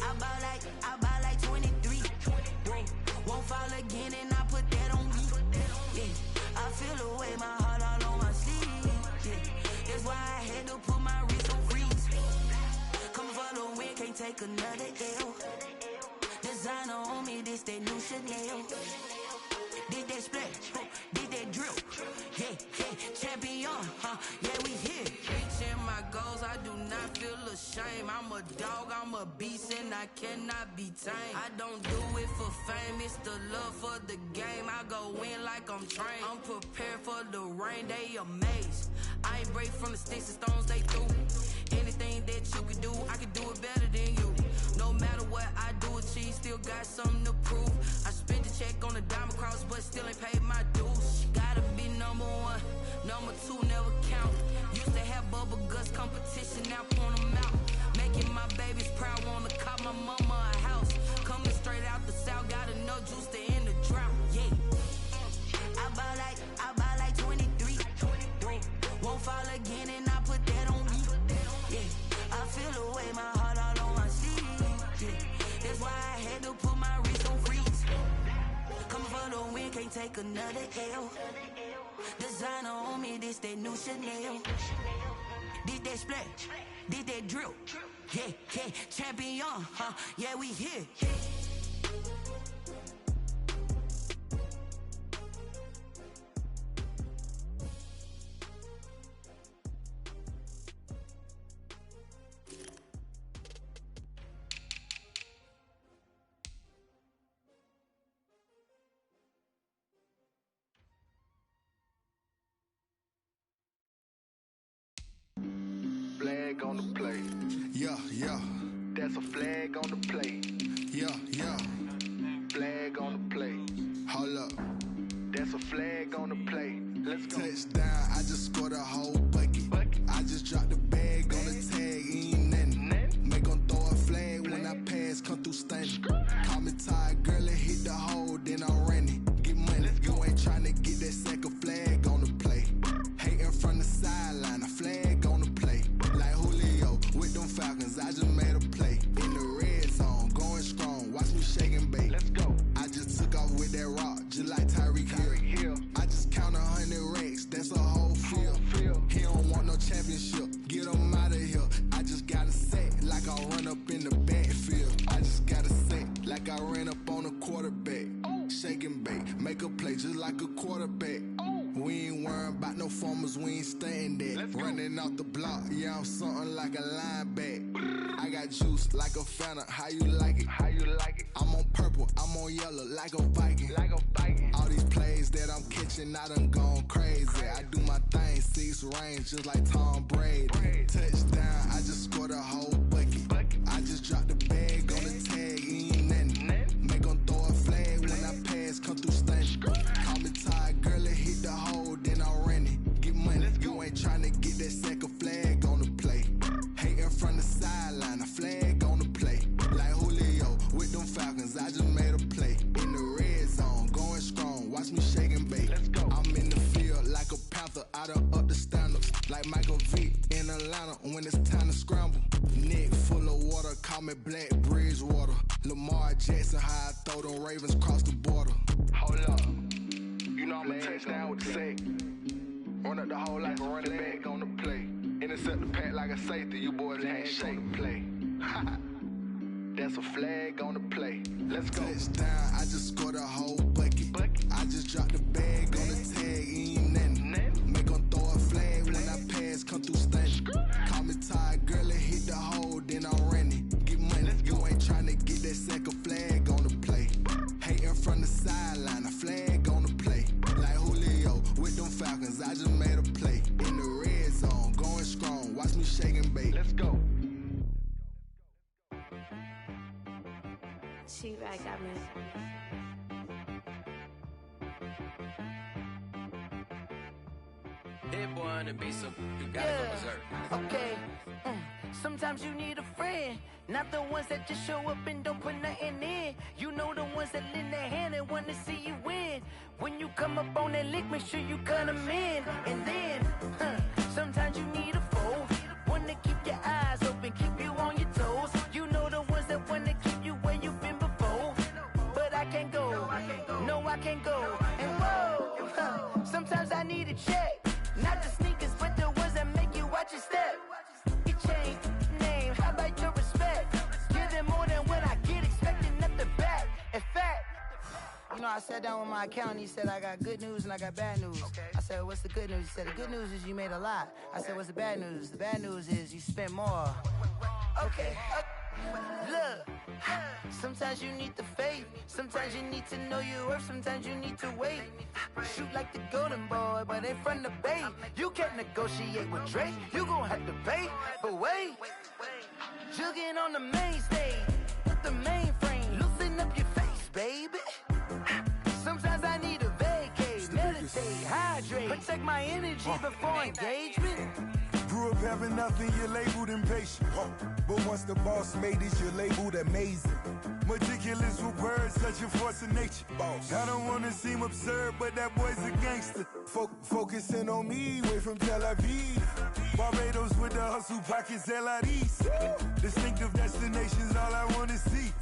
I buy like 23. Won't fall again and I put that on me. Yeah, I feel away my heart all on my sleeve. Yeah, that's why I had to put my wrist on freeze. Come for the win, can't take another L. Designer on me, this that new Chanel. Did that splash, did that drill. Yeah, champion, yeah, we here. Reaching my goals, I do not feel ashamed. I'm a dog, I'm a beast, and I cannot be tamed. I don't do it for fame, it's the love for the game. I go in like I'm trained. I'm prepared for the rain, they amazed. I ain't break from the sticks and stones they threw. Anything that you can do, I can do it better than you. No matter what I do achieve, still got something to prove. I spent the check on the diamond cross, but still ain't paid my dues. Gotta be number one, number two never count. Used to have bubble guts competition, now point them out. Making my babies proud, wanna cop my mama a house. Coming straight out the south, got enough juice to end the drought. Yeah, I buy like 23. Won't fall again and I put that on me. Yeah, I feel away my heart all on my sleeve. Yeah, that's why I had to put my wrist on freeze. Coming for the win, can't take another L. Designer on me, this that new Chanel. Did that splash, did that drill. Yeah, champion, yeah, we here. Flag on the play. Yeah. That's a flag on the play. Yeah. Flag on the play. Hold up. That's a flag on the play. Let's go. Touchdown, I just scored a whole bucket. I just dropped the bag on the tag, ain't nothing. Make 'em throw a flag when I pass, come through stunning. Call me tired, girl, and hit the hole, then I'm running. Get money, you ain't tryna get that second flag on the play. Hating from the sideline, a flag on the play. Like Julio with them Falcons, I just made a play. In the red zone, going strong, watch me shake and bake. Let's go. I just took off with that rock, just like Tyreek Hill. I just count 100 racks, that's a whole field. He don't want no championship, get him out of here. I just got a set, like I run up in the backfield. I just got a set, like I ran up on a quarterback. Shake and bake, make a play just like a quarterback. We ain't worrying about no formers, we ain't staying there. Running off the block, yeah, I'm something like a linebacker. I got juice like a Fanta, how you like it? I'm on purple, I'm on yellow, like a Viking. All these plays that I'm catching, I done gone crazy. I do my thing, 6 range, just like Tom Brady. Touchdown, I just scored a whole bucket. I just dropped the bag on the tag, ain't nothing. Make 'em throw a flag when I pass, come through stunning. Call me tired, girl, and hit the hole, then I'm running. Get money, you ain't tryna get that second flag on the play. Hating from the sideline, a flag on the play. Like Julio with them Falcons, I just made a play. In the red zone, going strong, watch me shake and bake. I'm in the field like a Panther, I done up the standards. Like Michael Vick in Atlanta when it's time to scramble. Neck full of water, call me Black Bridgewater. Lamar Jackson, how I throw them Ravens across the border. Hold up, you know I'm a touchdown with the sack. Run up the hole like a running back on the play. Intercept the pack like a safety, you boys ain't shake the play. That's a flag on the play. Let's go. Touchdown, I just scored a whole bucket. I just dropped the bag on the tag, ain't nothing. Make 'em throw a flag when I pass, come through stunning. Call me tired, girl, and hit the hole, then I'm running. Get money, you ain't tryna get that second flag on the play. Hating from the sideline, a flag on the play. She-Bag got me. Hit boy on the beat, so you gotta go berserk. Okay. Sometimes you need a friend, not the ones that just show up and don't put nothing in. You know the ones that lend their hand and want to see you win. When you come up on that lick, make sure you cut them in. And then, sometimes you need a foe, one to keep your eyes open, keep you on your toes. You know the ones that want to keep you where you've been before. But I can't go, no I can't go. And whoa, sometimes I need a check. Not the sneakers, but the ones that make you watch your step. You change name, how about your respect? Give them more than what I get, expecting nothing back. In fact, you know, I sat down with my accountant, he said, I got good news and I got bad news. I said, what's the good news? He said, the good news is you made a lot. I said, what's the bad news? The bad news is you spent more. Okay, look, sometimes you need the faith, sometimes you need to know your worth, sometimes you need to wait. Shoot like the golden boy, but in front of Bay. You can't negotiate with Drake, you gon' have to pay. But wait, jugging on the main stage, with the mainframe, loosen up your face, baby. Sometimes I need a vacate, meditate, hydrate, protect my energy before engagement. Grew up having nothing, you're labeled impatient. But once the boss made it, you're labeled amazing. Meticulous with words, such a force of nature. I don't wanna seem absurd, but that boy's a gangster. Focusing on me, way from Tel Aviv. Barbados with the hustle pockets, LIDs. Distinctive destinations, all I wanna see.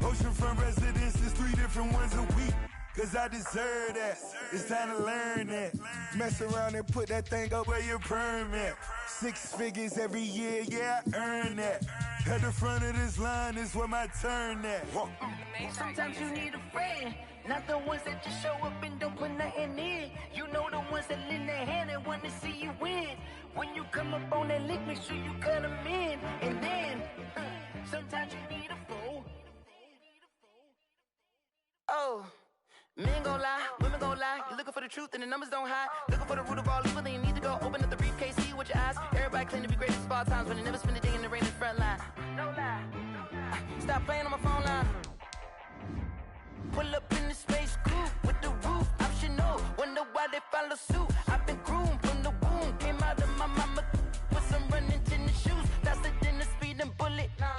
Oceanfront residences, 3 different ones a week. Cause I deserve that, it's time to learn that. Mess around and put that thing up where your permit. 6 figures every year, yeah, I earn that. At the front of this line is where my turn at. Sometimes you need a friend, not the ones that just show up and don't put nothing in. You know the ones that lend their hand and want to see you win. When you come up on that lick, make sure you cut them in. And then, sometimes you need a fool. Oh. Men gon' lie, women gon' lie. You're looking for the truth and the numbers don't hide. Looking for the root of all evil, then you need to go open up the briefcase, see with your eyes. Everybody claim to be greatest of all times, but they never spend a day in the rain in the front line. No lie. Stop playing on my phone line. Pull up in the space coupe with the roof optional. Wonder why they follow suit. I've been groomed from the womb. Came out of my mama with some running tennis shoes. Faster than the speeding bullet. Nah,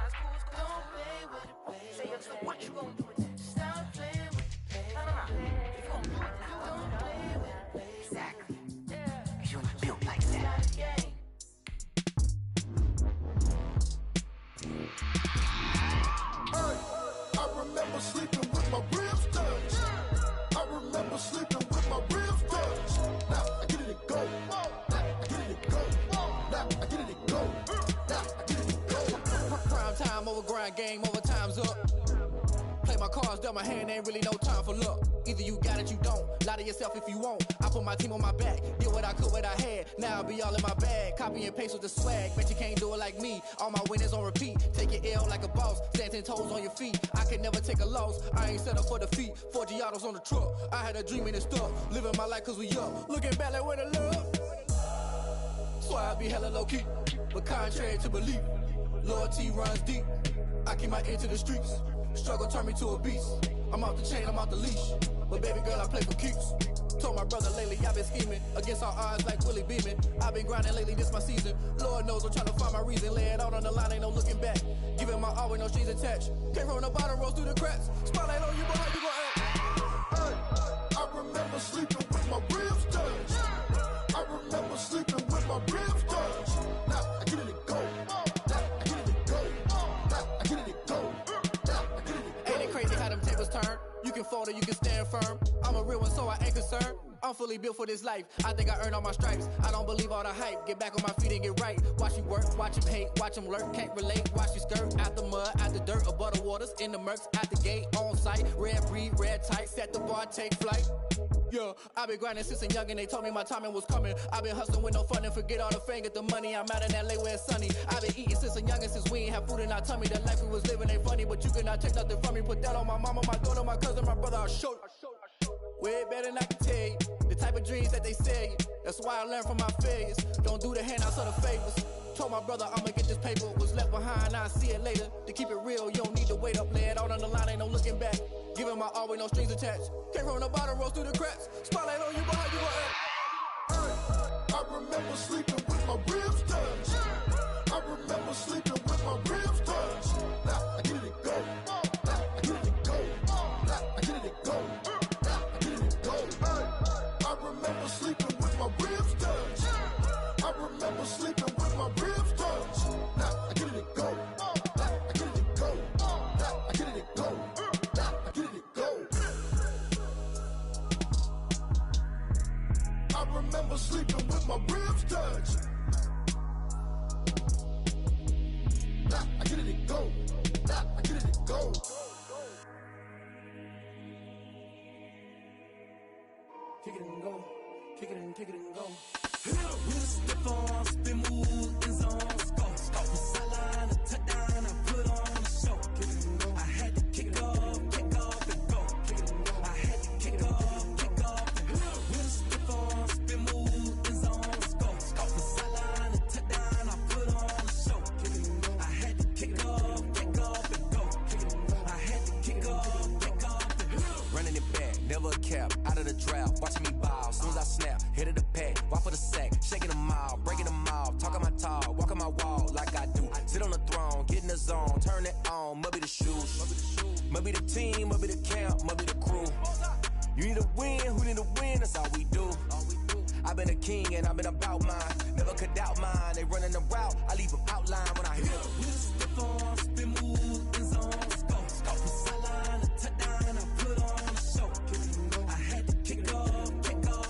it's cool, it's cool. Don't play with it, baby. Say, what you gon' do with it? Stop playing with it. Exactly. You built like that. I remember sleeping with my ribs touched. I remember sleeping with my ribs touched. Now I get it and go. Now I get it and go. Now I get it and go. Now I get it and go. Prime time over grind game, over time's up. Play my cards, dealt my hand, ain't really no time for luck. Either you got it, you don't. Lie to yourself if you won't. I put my team on my back, did what I could, what I had. Now I'll be all in my bag, copy and paste with the swag. Bet you can't do it like me. All my winners on repeat. Take your L like a boss, stand 10 toes on your feet. I can never take a loss. I ain't set up for defeat. 4 Giottos on the truck. I had a dream and it stuck. Living my life cause we up. Looking back like where the love. So I be hella low key, but contrary to belief, loyalty runs deep. I keep my ear to the streets. Struggle turned me to a beast. I'm off the chain, I'm off the leash. But baby girl, I play for keeps. Told my brother lately, I've been scheming against all odds like Willie Beeman. I've been grinding lately, this my season. Lord knows I'm trying to find my reason. Lay it out on the line, ain't no looking back. Giving my all with no strings attached. Came from the bottom, rose through the cracks. Spotlight on you, but how you gon' act? Hey, I remember sleeping with my ribs touched. I remember sleeping with my ribs touched. Now I get it and go. Now I get it and go. Now I get it and go. Ain't it crazy how them tables turn? You can fold or you can stand firm. I'm a real one, so I ain't concerned. I'm fully built for this life. I think I earned all my stripes. I don't believe all the hype. Get back on my feet and get right. Watch you work, watch him hate, watch him lurk. Can't relate, watch you skirt. Out the mud, out the dirt, above the waters, in the murks, out the gate, on site. Red breed, red tight, set the bar, take flight. Yeah, I been grinding since a youngin', they told me my timing was coming. I been hustling with no fun and forget all the fame, get the money. I'm out in LA where it's sunny. I been eating since a youngin', since we ain't have food in our tummy. The life we was living ain't funny, but you cannot take nothing from me. Put that on my mama, my daughter, my cousin, my brother, I'll show you. Way better than I can tell you. The type of dreams that they sell you. That's why I learned from my failures. Don't do the handouts or the favors. Told my brother I'ma get this paper, was left behind, I'll see it later. To keep it real, you don't need to wait up, lay it out on the line, ain't no looking back. Giving my all with no strings attached. Came from the bottom, rose through the cracks. Spotlight on you, but how you gon' act? I remember sleeping with my ribs touched. I remember sleeping with my ribs touched. Now I get it go. Now I get it go. Now I get it go. Now I get it go. I remember sleeping with my ribs touched. I remember sleeping with my ribs touched. Now I get it go. Now I get it go. Now I get it go. Now I get it go. I remember sleeping with my ribs touched. Now I get it go. Now I get it go. Kick it and go. Kick it and go. With a stiff on, spin move, in zone, scope. From sideline to touchdown, I put on a show. I had to kick off and go. I had to kick off and go. With a stiff on, spin move, in zone, scope. From sideline to touchdown, I put on a show. I had to kick off and go. I had to kick off and go. Running it back, never a cap, out of the draft, watching me ball. Soon as I snap, hit of the pack, walk for the sack, shaking them all, breaking them off, talking my talk, walking my wall like I do. Sit on the throne, get in the zone, turn it on, must be the shoes, must be the team, must be the camp, must be the crew. You need a win, who need a win, that's all we do. I've been a king and I've been about mine, never could doubt mine. They running the route, I leave them outline when I hit them. With a stiff on, spin move, in zone, scope. From sideline to touchdown, I put on a show. I had to kick off and go.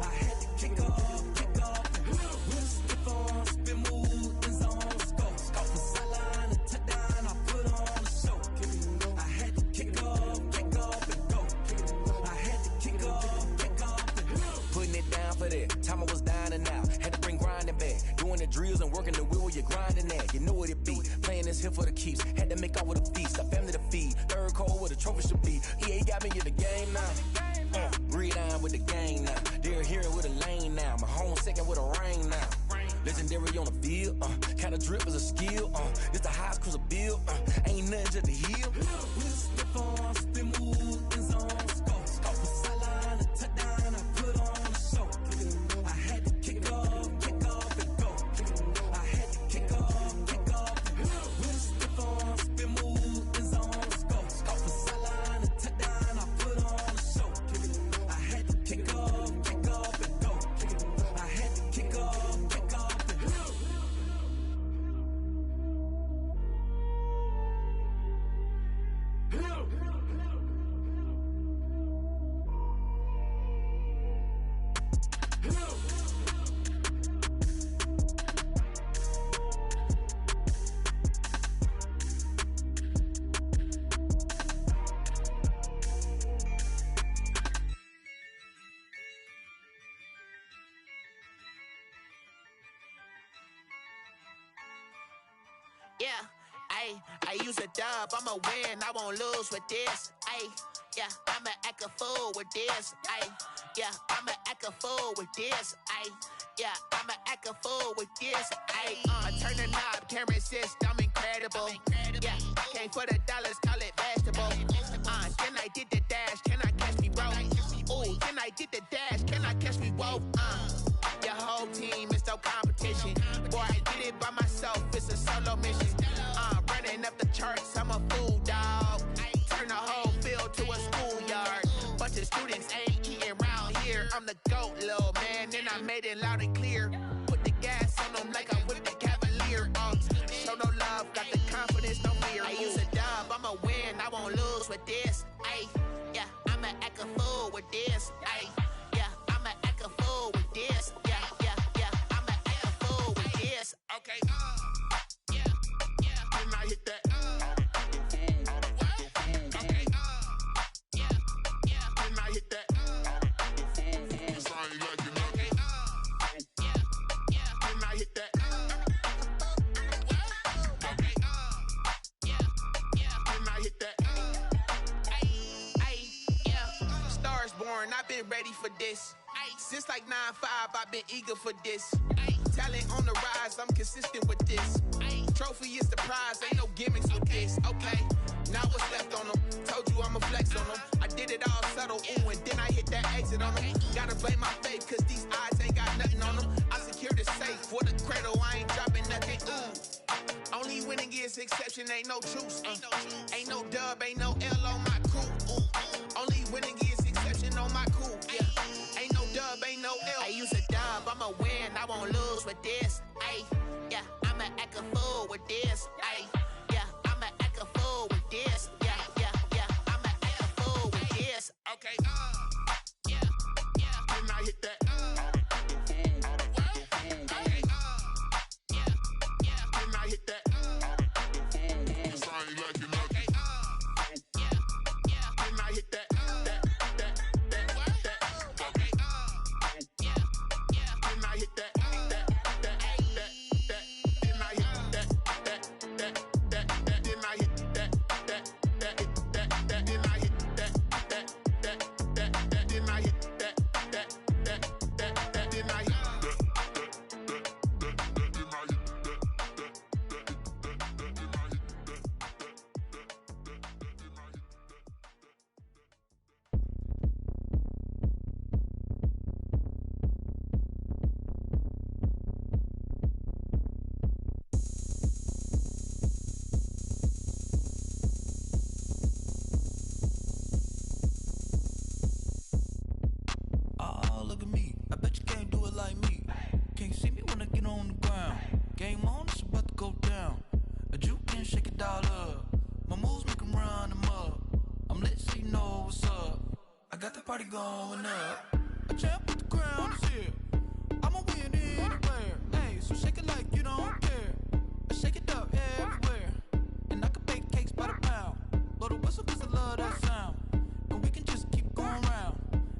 I had to kick off and go. With a stiff on, spin move, in zone, scope. From sideline to touchdown, I put on a show. I had to kick off and go. I had to kick off and go. Putting it down for that, time I was down and out. Had to bring grinding back, doing the drills and working the wheel where you're grinding at. You know what it be, playing this here for the keeps. Had to make out with a feast, a family to feed. Third cold where the trophy should be. EA got me in the game now. Read on with the game now. They're hearing with a lane now. My home second with a rain now. Legendary on the field, kind of drip is a skill. It's the highest cruiser bill, ain't nothing just to heal. With a stiff on, spin move, in zone, scope. From sideline to touchdown, I put on a show. I had to kick off and go. I had to kick off and go. With a stiff on, spin move, in zone, scope. From sideline to touchdown, I put on a show. I had to kick off and go. I had to kick off and go. Yeah, I use a dub, I'ma win, I won't lose with this. Yeah, I'ma act a fool with this. Yeah, I'ma act a fool with this. Yeah, I'ma act a fool with this. I turn the knob, can't resist, I'm incredible. Yeah, came for the dollars, call it vegetable. Then I did the dash, can I catch me, bro? Ooh, then I did the dash, can I catch me, whoa? Your whole team is no competition. Boy, I did it by myself, it's a solo mission. Running up the charts, I'm a fool, dog. Turn the whole field to a schoolyard. Bunch of students ain't eating round here. I'm the GOAT, little man, and I made it loud and clear. Put the gas on them like I'm with the Cavalier. Show no love, got the confidence, no fear. I use a dub, I'ma win, I won't lose with this. Yeah, I'ma act a fool with this. Yeah, I'ma act a fool with this. Yeah, I'ma act a fool with this. Okay, yeah, then I hit that. Okay, yeah, then I hit that. Cause I ain't like it, okay, yeah, then I hit that. Okay, yeah, then I hit that. Yeah, Stars born, I've been ready for this. Since like 9-5, I've been eager for this. Tell talent on the rise, I'm consistent with this. Trophy is the prize, ain't no gimmicks with this. Okay, now what's left on them? Told you I'ma flex on them. I did it all subtle, ooh, and then I hit that exit on them. Gotta blame my faith, cause these eyes ain't got nothing on them. I secured the safe for the cradle, I ain't dropping nothing, ooh. Only winning is exception, ain't no truce. Ain't no dub, ain't no L on my crew. Ooh. Only winning is exception on my crew. Yeah. Ain't no dub, ain't no L. I use a dub, I'ma win, I won't lose with this. Ay, yeah, I'ma act a fool with this. Ay, yeah, I'ma act a fool with this. Yeah, yeah, yeah, I'ma act a fool with this. Okay, yeah, yeah. Then I hit that. Party going up. A champ with the crown is here. I'ma win anywhere. Hey, so shake it like you don't care. I shake it up everywhere. And I can bake cakes by the pound. Blow the whistle cause I love that sound. And we can just keep going round.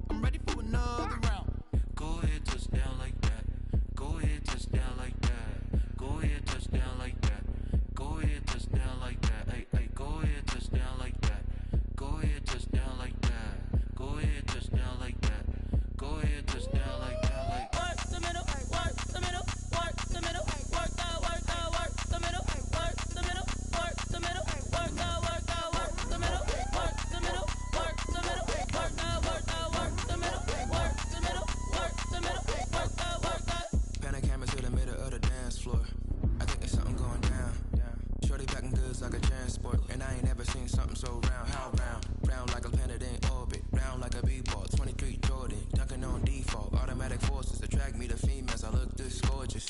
I'm ready for another round. Go ahead, touch down like that. Go ahead, touch down like that. Go ahead, touch down like that. Go ahead, touch down like that. Hey, hey, go ahead, touch down like that. Go ahead, touch down like that. Go ahead, touch down like that. Go ahead, touch down like that. Like work the middle, work the middle, work the middle, work the middle, work the middle, work the middle, work the middle, work the middle, work the middle, work the middle, work the middle, work the middle, work the middle, work the. Pan a camera to the middle of the dance floor. I think there's something going down. Shorty packing goods like a transport, and I ain't never seen something so round. How round? Round like a planet in orbit, round like a b-ball. 23 Jordan, dunking on default. Automatic forces attract me to females. I look this gorgeous.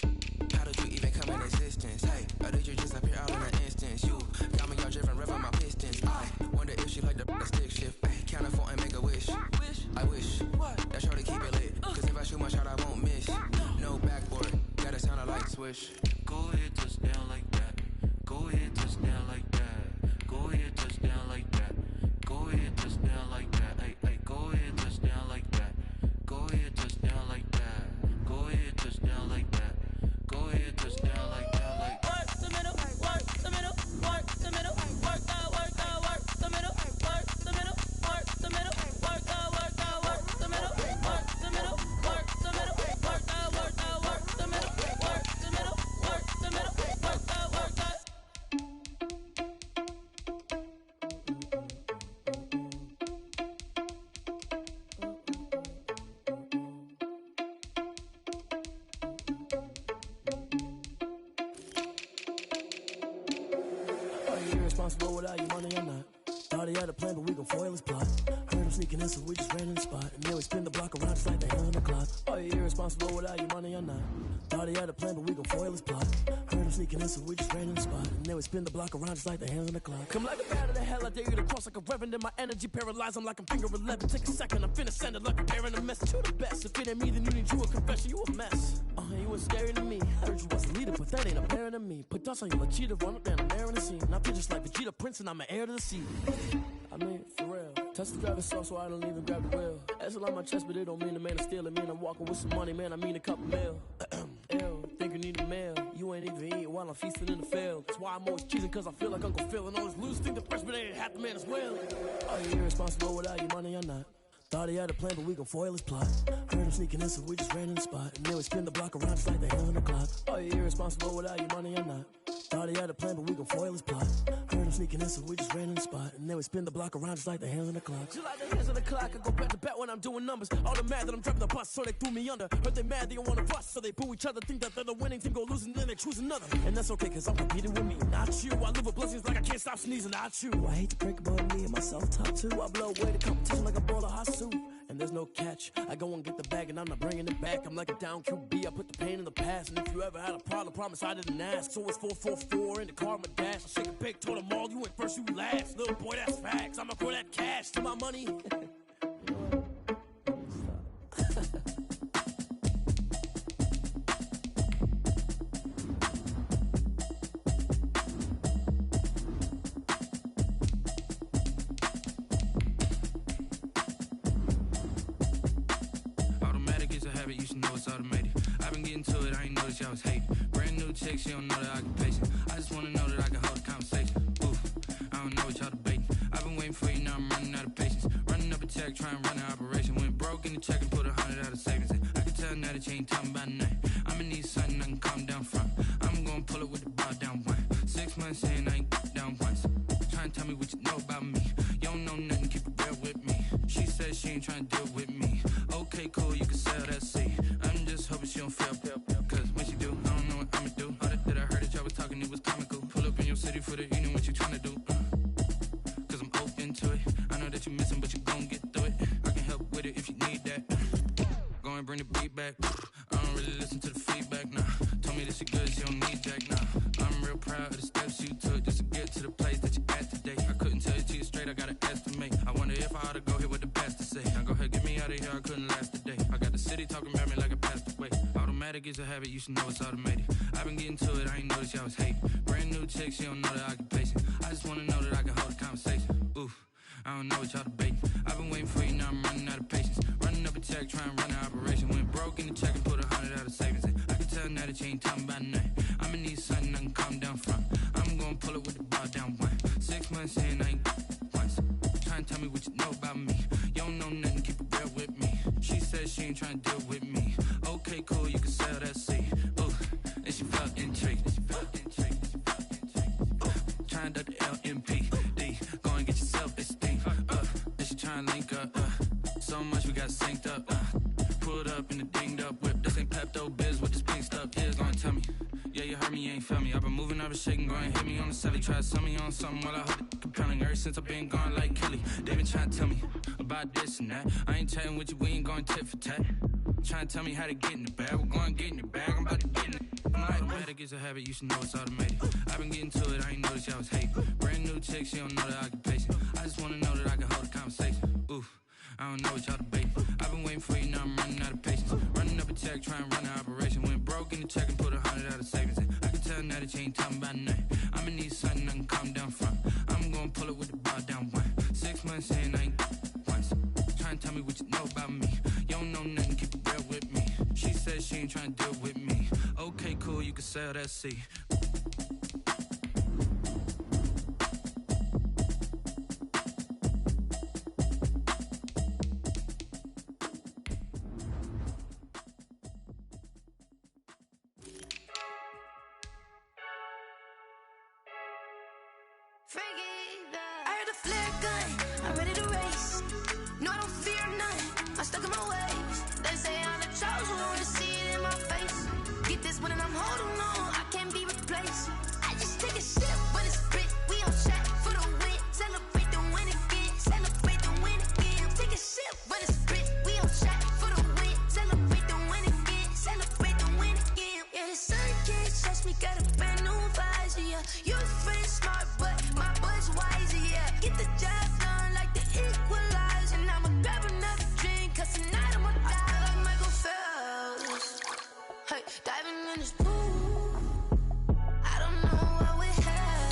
How did you even come in existence? Hey, or did you just appear out in an instance? You got me all driven, revving my pistons. I wonder if she like the stick shift. Ay, count a 4 and make a wish. I wish that shorty keep it lit. Cause if I shoot my shot, I won't miss. No backboard, gotta sound a light switch. Go ahead, touch down like that. Go ahead, touch down like that. Go ahead, touch down like that. Go ahead, touch down like that. Hey, hey, go ahead, touch down like that. Go ahead, touch down like that. Go ahead, touch down like that. Go ahead, touch down like that. Like work the middle, work the middle, work the middle, work the middle, work the middle, work the middle, work the middle, work the middle, work the middle, work the middle, work the middle, work the middle, work the middle, work the. Irresponsible without your money or not. Thought he had a plan, but we gon' foil his plot. Heard him sneaking in, so we just ran in the spot. And then we spin the block around just like the hell in the clock. Are you irresponsible without your money or not? Thought he had a plan, but we gon' foil his plot. Heard him sneaking in, so we just ran in the spot. And then we spin the block around just like the hands in the clock. Come like a bat of the hell, I dare you to cross like a reverend. And my energy paralyzed, I'm like I'm finger 11. Take a second, I'm finna send it like a bearing a message. You the best, if it ain't me, then you need you a confession. You a mess. You was scary to me. I heard you was the leader, but that ain't apparent to me. Put dust on you like cheetah, run up down the air in the scene. Now I'm just like Vegeta Prince, and I'm an heir to the sea. I mean, for real. Touch the driver's soft, so I don't even grab the wheel. That's on my chest, but it don't mean the man is stealing. Mean I'm walking with some money, man. I mean a couple mil. Ew, think you need a meal. You ain't even eat while I'm feasting in the field. That's why I'm always cheesing, cause I feel like Uncle Phil. And all this loose think the freshman ain't half the man as well. Are you irresponsible without your money or not? Thought he had a plan, but we gon' foil his plot. Heard him sneaking in, so we just ran in the spot. And then we spin the block around just like the hands on the clock. Are you irresponsible without your money or not? Thought he had a plan, but we gon' foil his plot. Heard him sneaking in, so we just ran in the spot. And then we spin the block around just like the hands on the clock. Just like the hands on the clock, I go back to back when I'm doing numbers. All the mad that I'm driving the bus, so they threw me under. Heard they mad, they don't wanna bust, so they boo each other. Think that they're the winning team, go losing, then they choose another. And that's okay, cause I'm competing with me, not you. I live with blessings like I can't stop sneezing, not you. I hate to break it, but me and myself top two. I blow away the competition like a bowl of hot soup. And there's no catch. I go and get the bag and I'm not bringing it back. I'm like a down QB, I put the pain in the past. And if you ever had a problem, promise I didn't ask. So it's 4-4-4 in the car, my dash. I shake a big, told them all, you went first, you last. Little boy, that's facts. I'ma throw that cash to my money. You should know it's automated. I've been getting to it, I ain't noticed y'all was hating. Brand new chick, she don't know the occupation. I just wanna know that I can hold a conversation. Oof, I don't know what y'all debating. I've been waiting for you, now I'm running out of patience. Running up a check, trying to run an operation. Went broke in the check and put 100 out of savings in. I can tell now that you ain't talking about nothing. I'ma need something I can calm down from. I'm gonna pull it with the bar down one. 6 months in, I ain't down once. Trying to tell me what you know about me. You don't know nothing, keep it real with me. She said she ain't trying to deal with me. Okay, cool, you can sell that seed. I'm just hoping she don't fail, cause when she do, I don't know what I'ma do. All that I heard that y'all was talking, it was comical. Pull up in your city for the evening, what you tryna do? Cause I'm open to it. I know that you missing, but you gon' get through it. I can help with it if you need that. Go and bring the beat back. I don't really listen to the feedback, nah. Told me that she good, she don't need jack, nah. I'm real proud of the steps you took just to get to the place that you at today. I couldn't tell you to you straight, I gotta estimate. I wonder if I ought to go here with the best to say. Now go ahead, get me out of here, I couldn't last today. I got the city talking about me like I passed away. Automatic is a habit, you should know it's automated. I've been getting to it, I ain't noticed y'all was hating. Brand new chick, she don't know the occupation. I just wanna know that I can hold a conversation. Oof, I don't know what y'all debating. I've been waiting for you, now I'm running out of patience. Running up a check, trying to run an operation. Went broke in the check and put 100 out of savings in. I can tell now that you ain't talking about nothing. I'ma need something I can calm down from. I'm gonna pull it with the bar down one. 6 months in, I ain't once. Trying to tell me what you know about me. You don't know nothing, keep it real with me. She said she ain't trying to deal with me. Okay, cool, you can sell that seed. Ooh, and she felt intrigued. Trying to the LMPD. Go and get your self-esteem. And she trying to link up. So much we got synced up. Pulled up in the dinged up whip. This ain't Pepto-Biz, what this pink stuff is. Gonna tell me. Yeah, you heard me, you ain't felt me. I've been moving, I've been shaking, go and hit me on the celly. Try to sell me on something while I hold it compelling. Ever since I've been gone like Kelly, they been trying to tell me about this and that. I ain't chatting with you, we ain't going tit for tat. Trying to tell me how to get in the bag. We're going to get in the bag, I'm about to get in it. Automatic is a habit, you should know it's automated. I've been getting to it, I ain't noticed y'all was hating. Brand new chick, she don't know the occupation. I just wanna know that I can hold a conversation. Oof, I don't know what y'all debating. I've been waiting for you, now I'm running out of patience. Running up a check, trying to run an operation. Went broke in the check and put 100 out of savings in. I can tell now that you ain't talking about nothing. I'ma need something I can calm down from. I'm gonna pull it with the bar down one. 6 months in, I ain't once. Trying to tell me what you know about me. You don't know nothing, keep it real with me. She said she ain't trying to deal with me. Okay, cool, you can sell that seed. I heard a flare gun, I'm ready to race. No, I don't fear none, I'm stuck in my ways. They say I'm the chosen one, to see it in my face. Get this one and I'm holding on, I can't be replaced. I just take a sip when it's split, we on track for the win. Celebrate the win again, celebrate the win again. Take a sip when it's split, we on track for the win. Celebrate the win again, celebrate the win again. Yeah, the sun can't touch me, got a brand new visor, yeah. Your friend smart, but my boy's wiser, yeah. Get the job done like the equalizer. And I'ma grab another drink, cause tonight I'ma die like Michael Phelps. Hey, diving in this pool, I don't know what we have.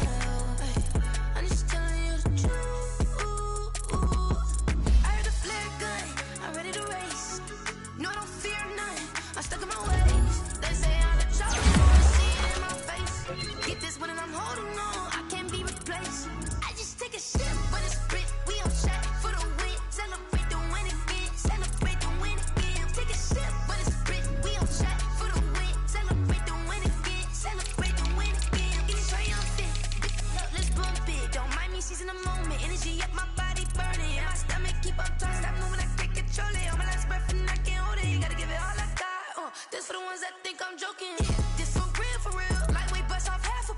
me, she's in the moment. Energy up, my body burning. And my stomach keep up turning. Stop moving, I can't control it. On my last breath and I can't hold it. You gotta give it all I got. This for the ones that think I'm joking. This for real. Lightweight bust off half a.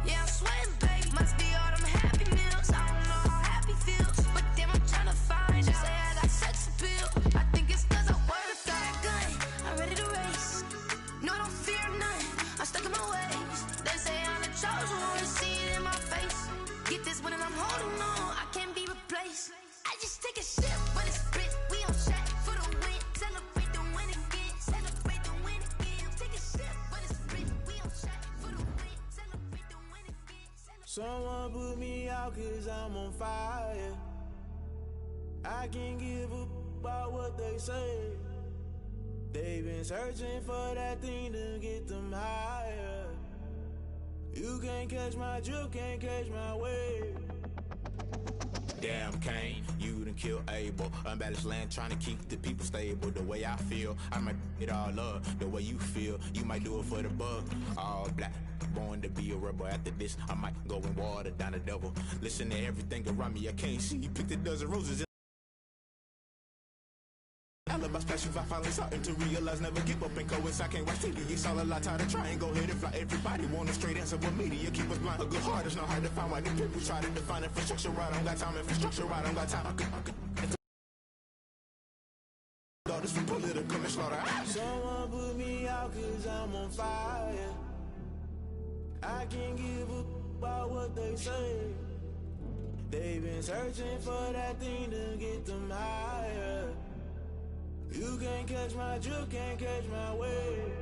Yeah, I'm sweating, baby. Must be all them happy meals. I don't know how happy feels, but damn, I'm trying to find out. Say I got sex appeal. I think it's 'cause I work that gun. I'm ready to race. No, I don't fear none. I'm stuck in my ways. They say I'm the chosen one. See it in my face. Get this one and I'm holding on. I can't be replaced. I just take a sip, but it's split. We on shot for the win. Celebrate the win again. Celebrate the win again. Take a sip, but it's split. We on shot for the win. Celebrate the win again. Someone put me out 'cause I'm on fire. I can't give a about what they say. They've been searching for that thing to get them higher. You can't catch my drift, can't catch my wave. Damn, Kane, you done killed Abel. Unbalanced land, trying to keep the people stable. The way I feel, I might it all up. The way you feel, you might do it for the bug. All black, born to be a rebel. After this, I might go and water down the devil. Listen to everything around me, I can't see. Picked a dozen roses. Alibi special, I finally starting to realize never give up and coincide. I can't watch TV, it's all a lot, tired of trying, go ahead and fly. Everybody want a straight answer, but media keep us blind. A good heart is not hard to find. Why the people try to define infrastructure right? I don't got time, infrastructure right, I don't got time. I could. All this for political and slaughter. Someone put me out 'cause I'm on fire. I can't give a about what they say. They've been searching for that thing to get them higher. You can't catch my drift, can't catch my wave.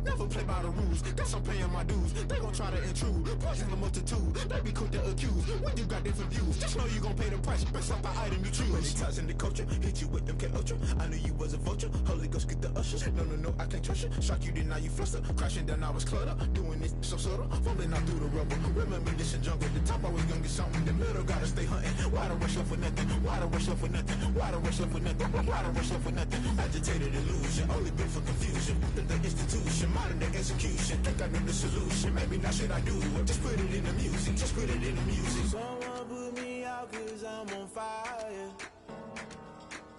Never play by the rules, guess I'm paying my dues. They gon' try to intrude, poison the multitude. They be quick to accuse, when you got different views. Just know you gon' pay the price, based off the item you choose. When it ties in the culture, hit you with MK Ultra. I knew you was a vulture, Holy Ghost get the ushers. No, I can't trust you. Shock you, then now you fluster. Crashing down, I was clutter. Doing this so subtle, falling out through the rubble. Remember this in jungle, the top I was gonna get something. The middle gotta stay hunting. Why the rush left for nothing? Why the rush left for nothing? Why the rush left for nothing? Why the rush left for nothing? Agitated illusion, only been for confusion. The institution, modern day execution. Think I know the solution. Maybe not should I do it? Just put it in the music. Just put it in the music. Someone put me out 'cause I'm on fire.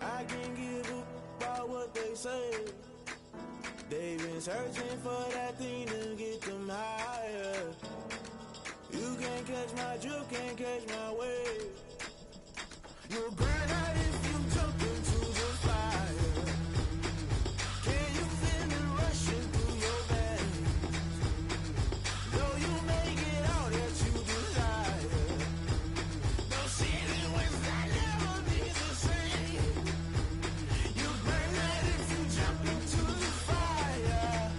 I can't give a about what they say. They've been searching for that thing to get them higher. You can't catch my drift, can't catch my wave. You'll burn out if you jump into the fire. Can you feel it rushing through your veins? Though you make it all that you desire. Those feelings will never be the same. You burn out if you jump into the fire.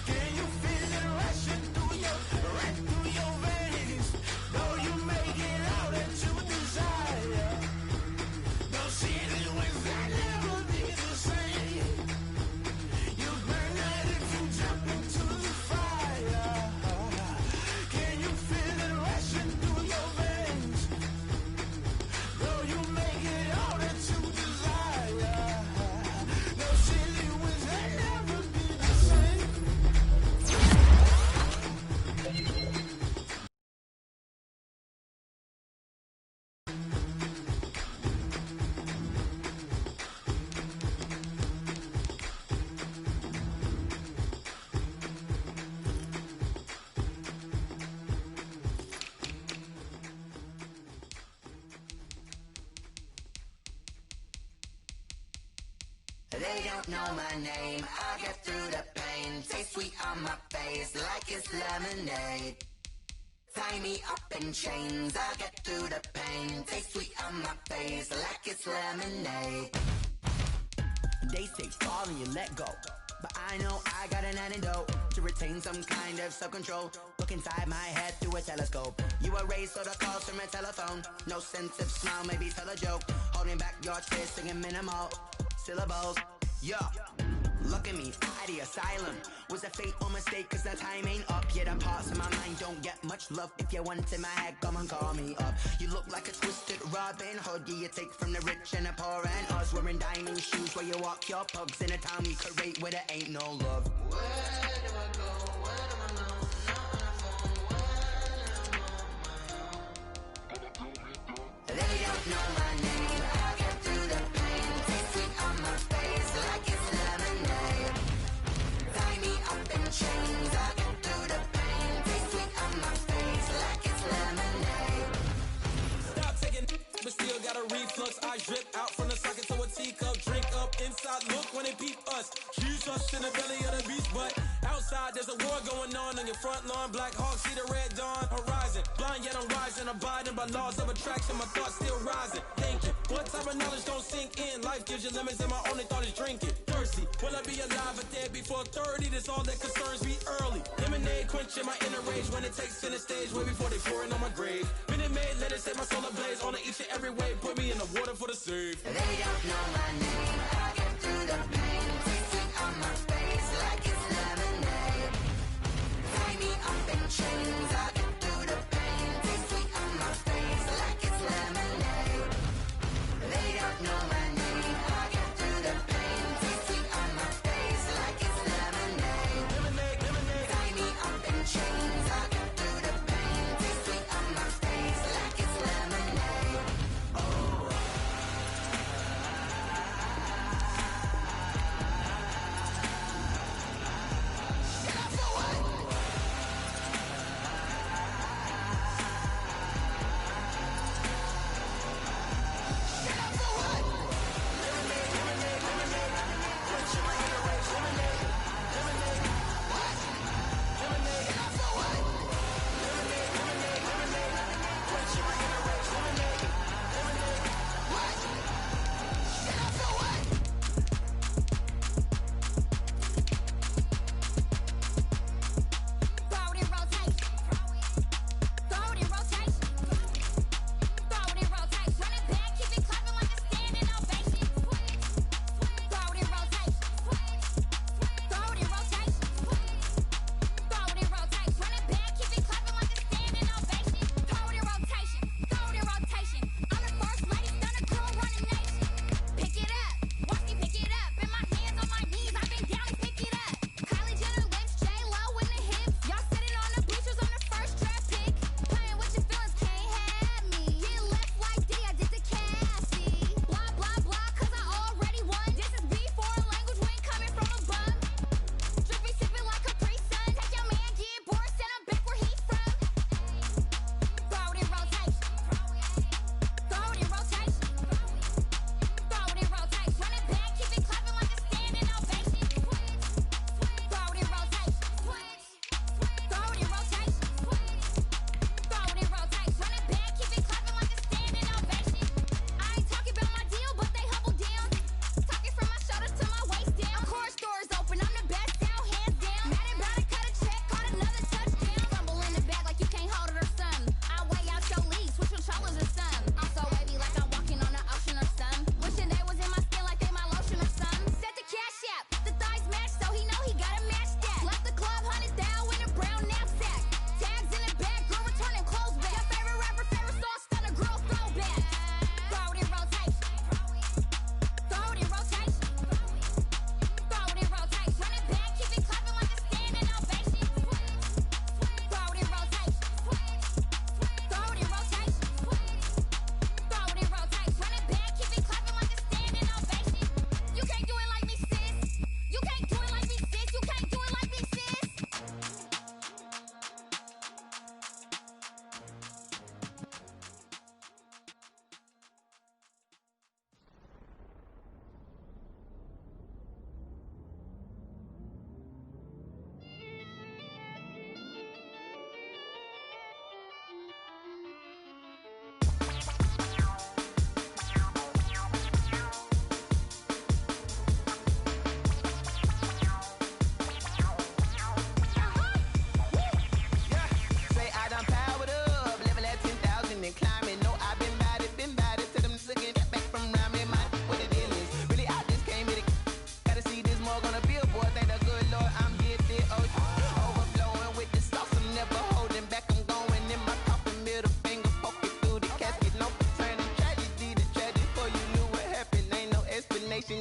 Can you feel it rushing through your veins? Though you make it all that you desire. Those feelings will never be the same. You burn out if you jump into the fire. Can you feel it rushing through your veins? Though you make it all that you desire. Those feelings will never be the same. They don't know my name, I get through the pain. Taste sweet on my face like it's lemonade. Tie me up in chains, I get through the pain. Taste sweet on my face like it's lemonade. They say fall and you let go, but I know I got an antidote to retain some kind of self-control. Look inside my head through a telescope. You erase all the calls from a telephone. No sense of smile, maybe tell a joke. Holding back your tears, singing minimal syllables. Yeah, look at me, at the asylum. Was a fate or mistake, cause the time ain't up. Yet the parts of my mind don't get much love. If you want in my head, come and call me up. You look like a twisted Robin Hood. You take from the rich and the poor and us. Wearing diamond shoes where you walk your pugs in a town we create where there ain't no love. Reflux, I drip out from the socket to a teacup, drink up inside, look when they peep us. Huge us in the belly of the beast, but outside there's a war going on your front lawn. Black Hawk, see the red dawn horizon. Blind yet I'm rising, abiding by laws of attraction, my thoughts still rising. Thinking, what type of knowledge don't sink in? Life gives you lemons and my only thought is drinking. Thirsty, will I be alive or dead before 30? That's all that concerns me early. Lemonade quenching my inner rage when it takes center stage, way before they pour it on my grave. Minute Maid, let it set my soul ablaze on each and every way. Put me in the water for the save. They don't know my name. I get through the pain. Tasting on my face like it's lemonade. Tie me up in chains. I get through the pain. Taste sweet on my face like it's lemonade. They don't know my name. I get through the pain. Taste sweet on my face like it's lemonade. Lemonade, lemonade. Tie me up in chains. I get through the pain. Taste sweet on my face like it's lemonade.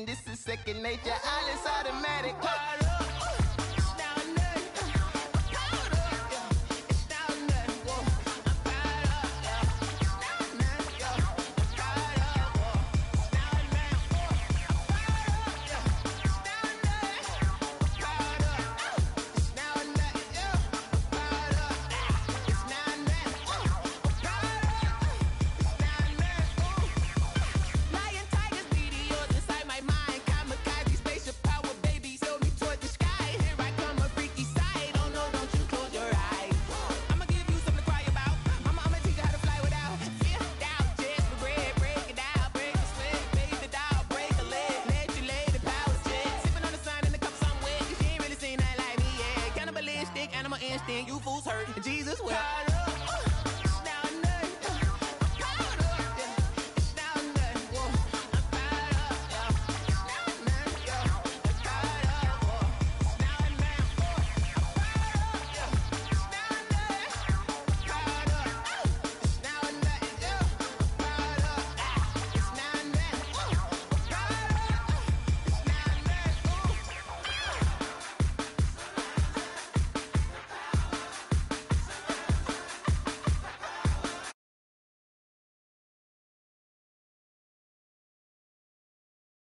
This is second nature, all is automatic. then you fools hurt, and Jesus wept.